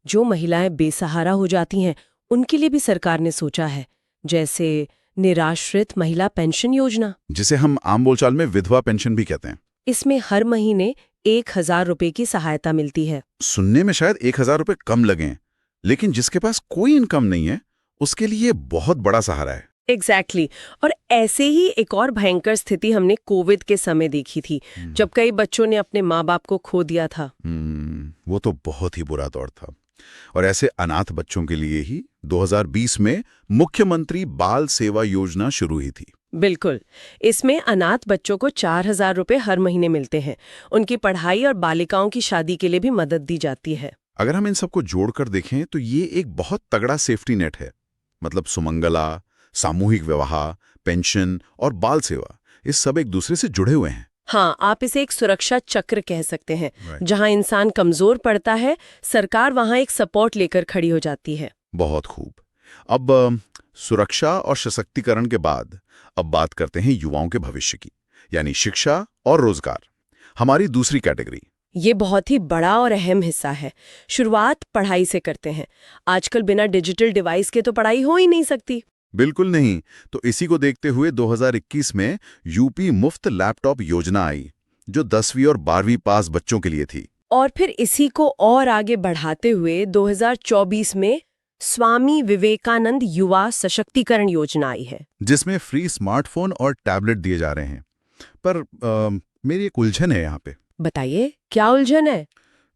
जो महिलाएं बेसहारा हो जाती हैं, उनके लिए भी सरकार ने सोचा है, जैसे निराश्रित महिला पेंशन योजना, जिसे हम आम बोलचाल में विधवा पेंशन भी कहते हैं। इसमें हर महीने 1,000 रुपए की सहायता मिलती है। सुनने में शायद 1,000 रुपए कम लगें, लेकिन जिसके पास कोई इनकम नहीं है उसके लिए ये बहुत बड़ा सहारा है। एग्जैक्टली। और ऐसे ही एक और भयंकर स्थिति हमने कोविड के समय देखी थी, जब कई बच्चों ने अपने माँ बाप को खो दिया था। वो तो बहुत ही बुरा दौर था। और ऐसे अनाथ बच्चों के लिए ही 2020 में मुख्यमंत्री बाल सेवा योजना शुरू हुई थी। बिल्कुल। इसमें अनाथ बच्चों को 4,000 रुपए हर महीने मिलते हैं। उनकी पढ़ाई और बालिकाओं की शादी के लिए भी मदद दी जाती है। अगर हम इन सबको जोड़कर देखें तो ये एक बहुत तगड़ा सेफ्टी नेट है। मतलब सुमंगला, सामूहिक विवाह, पेंशन और बाल सेवा, इस सब एक दूसरे से जुड़े हुए हैं। हाँ, आप इसे एक सुरक्षा चक्र कह सकते हैं। Right. जहां इंसान कमजोर पड़ता है, सरकार वहां एक सपोर्ट लेकर खड़ी हो जाती है। बहुत खूब। अब सुरक्षा और सशक्तिकरण के बाद अब बात करते हैं युवाओं के भविष्य की, यानी शिक्षा और रोजगार, हमारी दूसरी कैटेगरी। ये बहुत ही बड़ा और अहम हिस्सा है। शुरुआत पढ़ाई से करते हैं। आजकल बिना डिजिटल डिवाइस के तो पढ़ाई हो ही नहीं सकती। बिल्कुल नहीं। तो इसी को देखते हुए 2021 में यूपी मुफ्त लैपटॉप योजना आई, जो 10वीं और 12वीं पास बच्चों के लिए थी। और फिर इसी को और आगे बढ़ाते हुए 2024 में स्वामी विवेकानंद युवा सशक्तिकरण योजना आई है, जिसमें फ्री स्मार्टफोन और टैबलेट दिए जा रहे हैं। पर मेरी एक उलझन है यहाँ पे। बताइए, क्या उलझन है?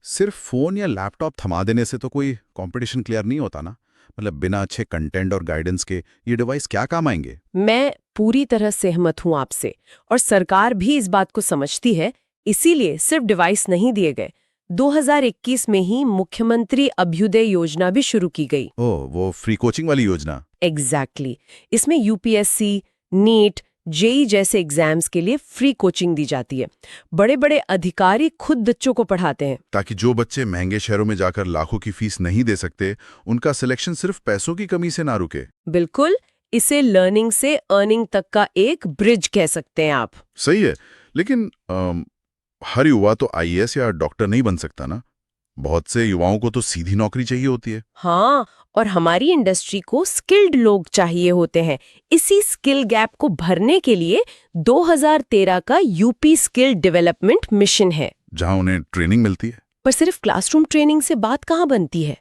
सिर्फ फोन या लैपटॉप थमा देने से तो कोई कंपटीशन क्लियर नहीं होता ना। मतलब बिना अच्छे कंटेंट और गाइडेंस के ये डिवाइस क्या काम आएंगे? मैं पूरी तरह सहमत हूं आपसे, और सरकार भी इस बात को समझती है। इसीलिए सिर्फ डिवाइस नहीं दिए गए। 2021 में ही मुख्यमंत्री अभ्युदय योजना भी शुरू की गई। ओह, वो फ्री कोचिंग वाली योजना। एग्जैक्टली। इसमें यूपीएससी, नीट, जेई जैसे एग्जाम्स के लिए फ्री कोचिंग दी जाती है। बड़े बड़े अधिकारी खुद बच्चों को पढ़ाते हैं, ताकि जो बच्चे महंगे शहरों में जाकर लाखों की फीस नहीं दे सकते, उनका सिलेक्शन सिर्फ पैसों की कमी से ना रुके। बिल्कुल। इसे लर्निंग से अर्निंग तक का एक ब्रिज कह सकते हैं आप। सही है, लेकिन हर युवा तो आईएएस या डॉक्टर नहीं बन सकता ना। बहुत से युवाओं को तो सीधी नौकरी चाहिए होती है। हाँ, और हमारी इंडस्ट्री को स्किल्ड लोग चाहिए होते हैं। इसी स्किल गैप को भरने के लिए 2013 का यूपी स्किल डेवलपमेंट मिशन है, जहां उन्हें ट्रेनिंग मिलती है। पर सिर्फ क्लासरूम ट्रेनिंग से बात कहाँ बनती है।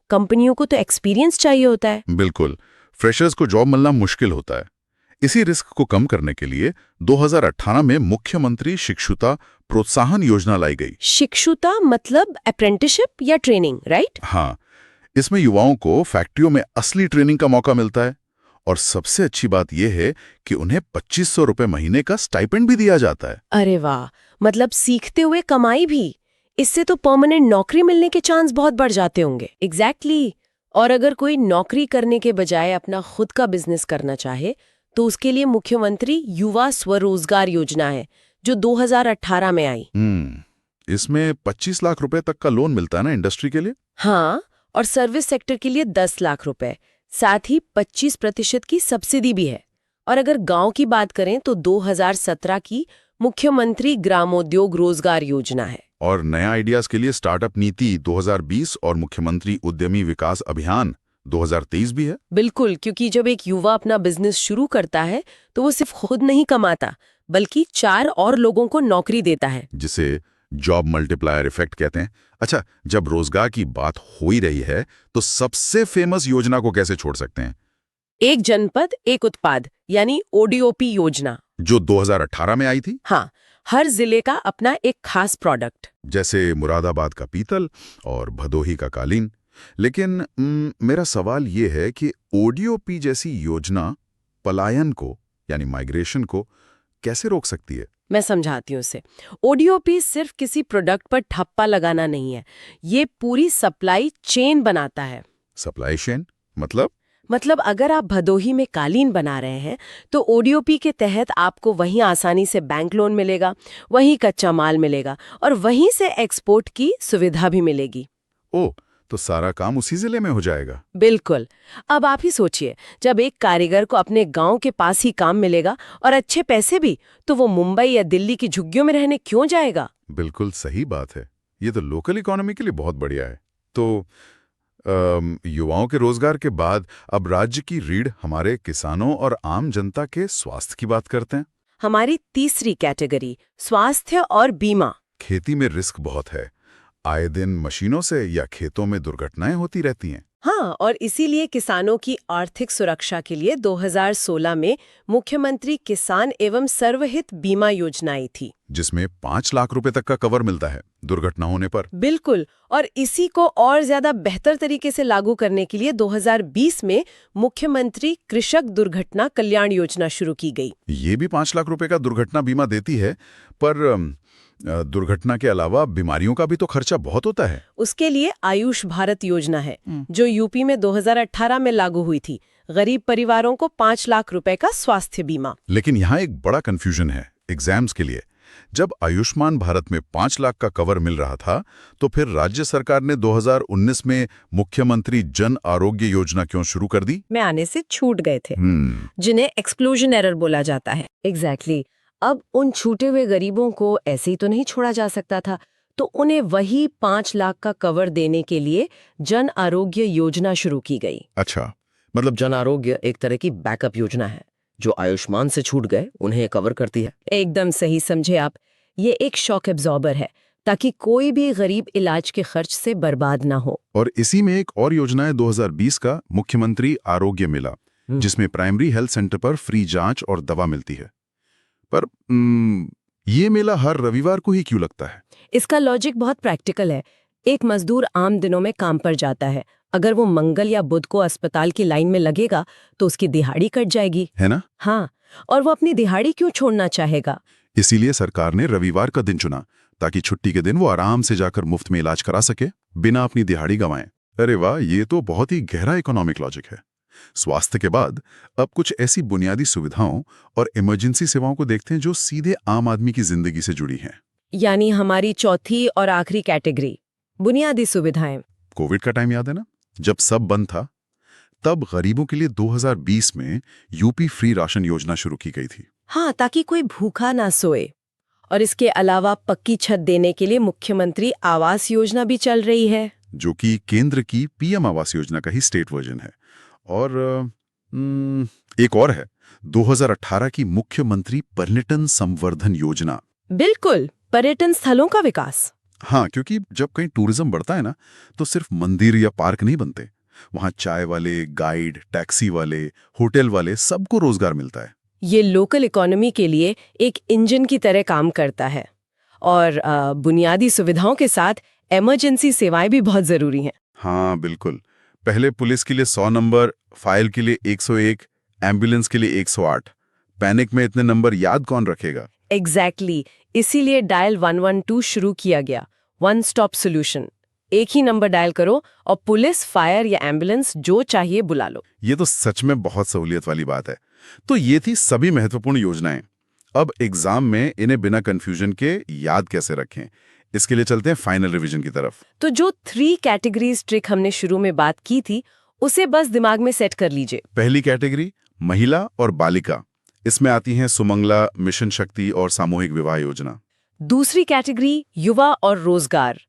कंपनियों को तो एक्सपीरियंस चाहिए होता है। बिल्कुल, फ्रेशर्स को जॉब मिलना मुश्किल होता है। इसी रिस्क को कम करने के लिए 2018 में मुख्यमंत्री शिक्षुता प्रोत्साहन योजना लाई गई। शिक्षुता मतलब अप्रेंटिसशिप या ट्रेनिंग, राइट? हाँ, इसमें युवाओं को फैक्ट्रियों में असली ट्रेनिंग का मौका मिलता है। और सबसे अच्छी बात यह है कि उन्हें 2,500 रुपए महीने का स्टाइपेंड भी दिया जाता है। अरे वाह, मतलब सीखते हुए कमाई भी। इससे तो परमानेंट नौकरी मिलने के चांस बहुत बढ़ जाते होंगे। एग्जैक्टली। और अगर कोई नौकरी करने के बजाय अपना खुद का बिजनेस करना चाहे, तो उसके लिए मुख्यमंत्री युवा स्वरोजगार योजना है, जो 2018 में आई। इसमें 25 लाख रुपए तक का लोन मिलता है ना इंडस्ट्री के लिए? हाँ, और सर्विस सेक्टर के लिए 10 लाख रुपए, साथ ही 25% की सब्सिडी भी है। और अगर गांव की बात करें तो 2017 की मुख्यमंत्री ग्रामोद्योग रोजगार योजना है। और नया आइडियाज के लिए स्टार्टअप नीति 2020 और मुख्यमंत्री उद्यमी विकास अभियान 2023 भी है। बिल्कुल, क्योंकि जब एक युवा अपना बिजनेस शुरू करता है तो वो सिर्फ खुद नहीं कमाता, बल्कि 4 और लोगों को नौकरी देता है, जिसे जॉब मल्टीप्लायर इफेक्ट कहते हैं। अच्छा, जब रोजगार की बात हो ही रही है तो सबसे फेमस योजना को कैसे छोड़ सकते हैं? एक जनपद एक उत्पाद, यानी ओडीओपी योजना, जो 2018 में आई थी। हाँ, हर जिले का अपना एक खास प्रोडक्ट। जैसे मुरादाबाद का पीतल और भदोही का कालीन। लेकिन मेरा सवाल ये है कि ओडीओपी जैसी योजना पलायन को यानी माइग्रेशन को कैसे रोक सकती है? मैं समझाती हूँ उसे। ओडीओपी सिर्फ किसी प्रोडक्ट पर ठप्पा लगाना नहीं है, ये पूरी सप्लाई चेन बनाता है। सप्लाई चेन मतलब अगर आप भदोही में कालीन बना रहे हैं तो ओडीओपी के तहत आपको वहीं आसानी से बैंक लोन मिलेगा, वहीं कच्चा माल मिलेगा और वहीं से एक्सपोर्ट की सुविधा भी मिलेगी। ओह, तो सारा काम उसी जिले में हो जाएगा। बिल्कुल। अब आप ही सोचिए, जब एक कारीगर को अपने गांव के पास ही काम मिलेगा और अच्छे पैसे भी, तो वो मुंबई या दिल्ली की झुग्गियों में रहने क्यों जाएगा? बिल्कुल सही बात है। ये तो लोकल इकोनॉमी के लिए बहुत बढ़िया है। तो युवाओं के रोजगार के बाद अब राज्य की रीढ़ हमारे किसानों और आम जनता के स्वास्थ्य की बात करते हैं। हमारी तीसरी कैटेगरी, स्वास्थ्य और बीमा। खेती में रिस्क बहुत है। आए दिन मशीनों से या खेतों में दुर्घटनाएं होती रहती हैं। हाँ, और इसीलिए किसानों की आर्थिक सुरक्षा के लिए 2016 में मुख्यमंत्री किसान एवं सर्वहित बीमा योजना आई थी, जिसमें 5 लाख रुपए तक का कवर मिलता है दुर्घटना होने पर। बिल्कुल। और इसी को और ज्यादा बेहतर तरीके से लागू करने के लिए 2020 में मुख्यमंत्री कृषक दुर्घटना कल्याण योजना शुरू की गई। ये भी 5 लाख रुपए का दुर्घटना बीमा देती है, पर दुर्घटना के अलावा बीमारियों का भी तो खर्चा बहुत होता है। उसके लिए आयुष भारत योजना है, जो यूपी में 2018 में लागू हुई थी। गरीब परिवारों को 5 लाख रुपए का स्वास्थ्य बीमा। लेकिन यहाँ एक बड़ा कंफ्यूजन है एग्जाम्स के लिए। जब आयुष्मान भारत में 5 लाख का कवर मिल रहा था, तो फिर राज्य सरकार ने 2019 में मुख्यमंत्री जन आरोग्य योजना क्यों शुरू कर दी? में आने से छूट गए थे, जिन्हें एक्सक्लूजन एरर बोला जाता है। एग्जैक्टली। अब उन छूटे हुए गरीबों को ऐसे ही तो नहीं छोड़ा जा सकता था, तो उन्हें वही 5 लाख का कवर देने के लिए जन आरोग्य योजना शुरू की गई। अच्छा, मतलब जन आरोग्य एक तरह की बैकअप योजना है, जो आयुष्मान से छूट गए उन्हें कवर करती है। एकदम सही समझे आप। ये एक शॉक एब्जॉर्बर है, ताकि कोई भी गरीब इलाज के खर्च से बर्बाद ना हो। और इसी में एक और योजना है 2020 का मुख्यमंत्री आरोग्य मेला, जिसमें प्राइमरी हेल्थ सेंटर पर फ्री जांच और दवा मिलती है। पर ये मेला हर रविवार को ही क्यों लगता है? इसका लॉजिक बहुत प्रैक्टिकल है। एक मजदूर आम दिनों में काम पर जाता है, अगर वो मंगल या बुध को अस्पताल की लाइन में लगेगा तो उसकी दिहाड़ी कट जाएगी, है ना? हाँ, और वो अपनी दिहाड़ी क्यों छोड़ना चाहेगा? इसीलिए सरकार ने रविवार का दिन चुना, ताकि छुट्टी के दिन वो आराम से जाकर मुफ्त में इलाज करा सके, बिना अपनी दिहाड़ी गंवाए। अरे वाह, ये तो बहुत ही गहरा इकोनॉमिक लॉजिक है। स्वास्थ्य के बाद अब कुछ ऐसी बुनियादी सुविधाओं और इमरजेंसी सेवाओं को देखते हैं जो सीधे आम आदमी की जिंदगी से जुड़ी हैं। यानी हमारी चौथी और आखिरी कैटेगरी, बुनियादी सुविधाएं। कोविड का टाइम याद है ना? जब सब बंद था, तब गरीबों के लिए 2020 में यूपी फ्री राशन योजना शुरू की गई थी। हाँ, ताकि कोई भूखा ना सोए। और इसके अलावा पक्की छत देने के लिए मुख्यमंत्री आवास योजना भी चल रही है, जो कि केंद्र की पीएम आवास योजना का ही स्टेट वर्जन है। और एक और है 2018 की मुख्यमंत्री पर्यटन संवर्धन योजना। बिल्कुल, पर्यटन स्थलों का विकास। हाँ, क्योंकि जब कहीं टूरिज्म बढ़ता है ना, तो सिर्फ मंदिर या पार्क नहीं बनते, वहाँ चाय वाले, गाइड, टैक्सी वाले, होटल वाले, सबको रोजगार मिलता है। ये लोकल इकोनॉमी के लिए एक इंजन की तरह काम करता है। और बुनियादी सुविधाओं के साथ इमरजेंसी सेवाएं भी बहुत जरूरी हैं। हाँ बिल्कुल। पहले पुलिस के लिए 100 नंबर, फायर के लिए 101, एम्बुलेंस के लिए 108। पैनिक में इतने नंबर याद कौन रखेगा? एग्जैक्टली। इसीलिए डायल 112 शुरू किया गया, वन स्टॉप सोल्यूशन। एक ही नंबर डायल करो और पुलिस, फायर या एम्बुलेंस जो चाहिए बुला लो। ये तो सच में बहुत सहूलियत वाली बात है। तो ये थी सभी महत्वपूर्ण योजनाएं। अब एग्जाम में इन्हें बिना कंफ्यूजन के याद कैसे रखें, इसके लिए चलते हैं फाइनल रिवीजन की तरफ। तो जो 3 कैटेगरीज ट्रिक हमने शुरू में बात की थी, उसे बस दिमाग में सेट कर लीजिए। पहली कैटेगरी महिला और बालिका, इसमें आती हैं सुमंगला, मिशन शक्ति और सामूहिक विवाह योजना। दूसरी कैटेगरी युवा और रोजगार,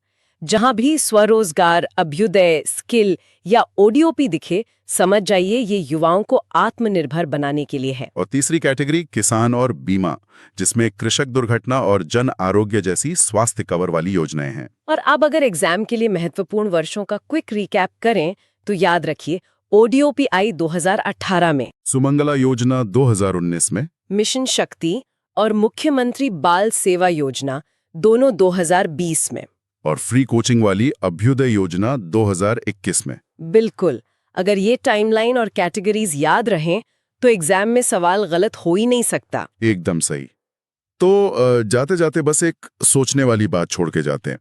जहां भी स्वरोजगार, अभ्युदय, स्किल या ओडीओपी दिखे, समझ जाइए ये युवाओं को आत्मनिर्भर बनाने के लिए है। और तीसरी कैटेगरी किसान और बीमा, जिसमें कृषक दुर्घटना और जन आरोग्य जैसी स्वास्थ्य कवर वाली योजनाएं हैं। और अब अगर एग्जाम के लिए महत्वपूर्ण वर्षों का क्विक रिकैप करें, तो याद रखिए ओडीओपी आई 2018 में, सुमंगला योजना 2019 में, मिशन शक्ति और मुख्यमंत्री बाल सेवा योजना दोनों 2020 में। और फ्री कोचिंग वाली अभ्युदय योजना 2021 में। बिल्कुल, अगर ये टाइमलाइन और कैटेगरीज याद रहें तो एग्जाम में सवाल गलत हो ही नहीं सकता। एकदम सही। तो जाते जाते बस एक सोचने वाली बात छोड़ के जाते हैं।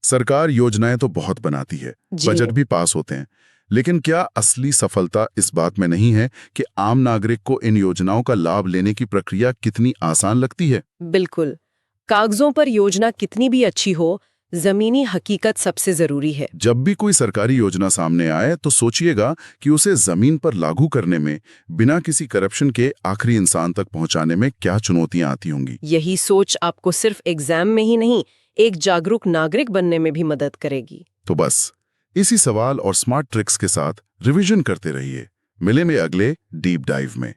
सरकार योजनाएं तो बहुत बनाती है, जी। बजट भी पास होते हैं, लेकिन क्या असली सफलता इस बात में नहीं है कि आम नागरिक को इन योजनाओं का लाभ लेने की प्रक्रिया कितनी आसान लगती है? बिल्कुल, कागजों पर योजना कितनी भी अच्छी हो, जमीनी हकीकत सबसे जरूरी है। जब भी कोई सरकारी योजना सामने आए तो सोचिएगा कि उसे जमीन पर लागू करने में, बिना किसी करप्शन के आखिरी इंसान तक पहुंचाने में क्या चुनौतियां आती होंगी। यही सोच आपको सिर्फ एग्जाम में ही नहीं, एक जागरूक नागरिक बनने में भी मदद करेगी। तो बस इसी सवाल और स्मार्ट ट्रिक्स के साथ रिवीजन करते रहिए। मिलेंगे अगले डीप डाइव में।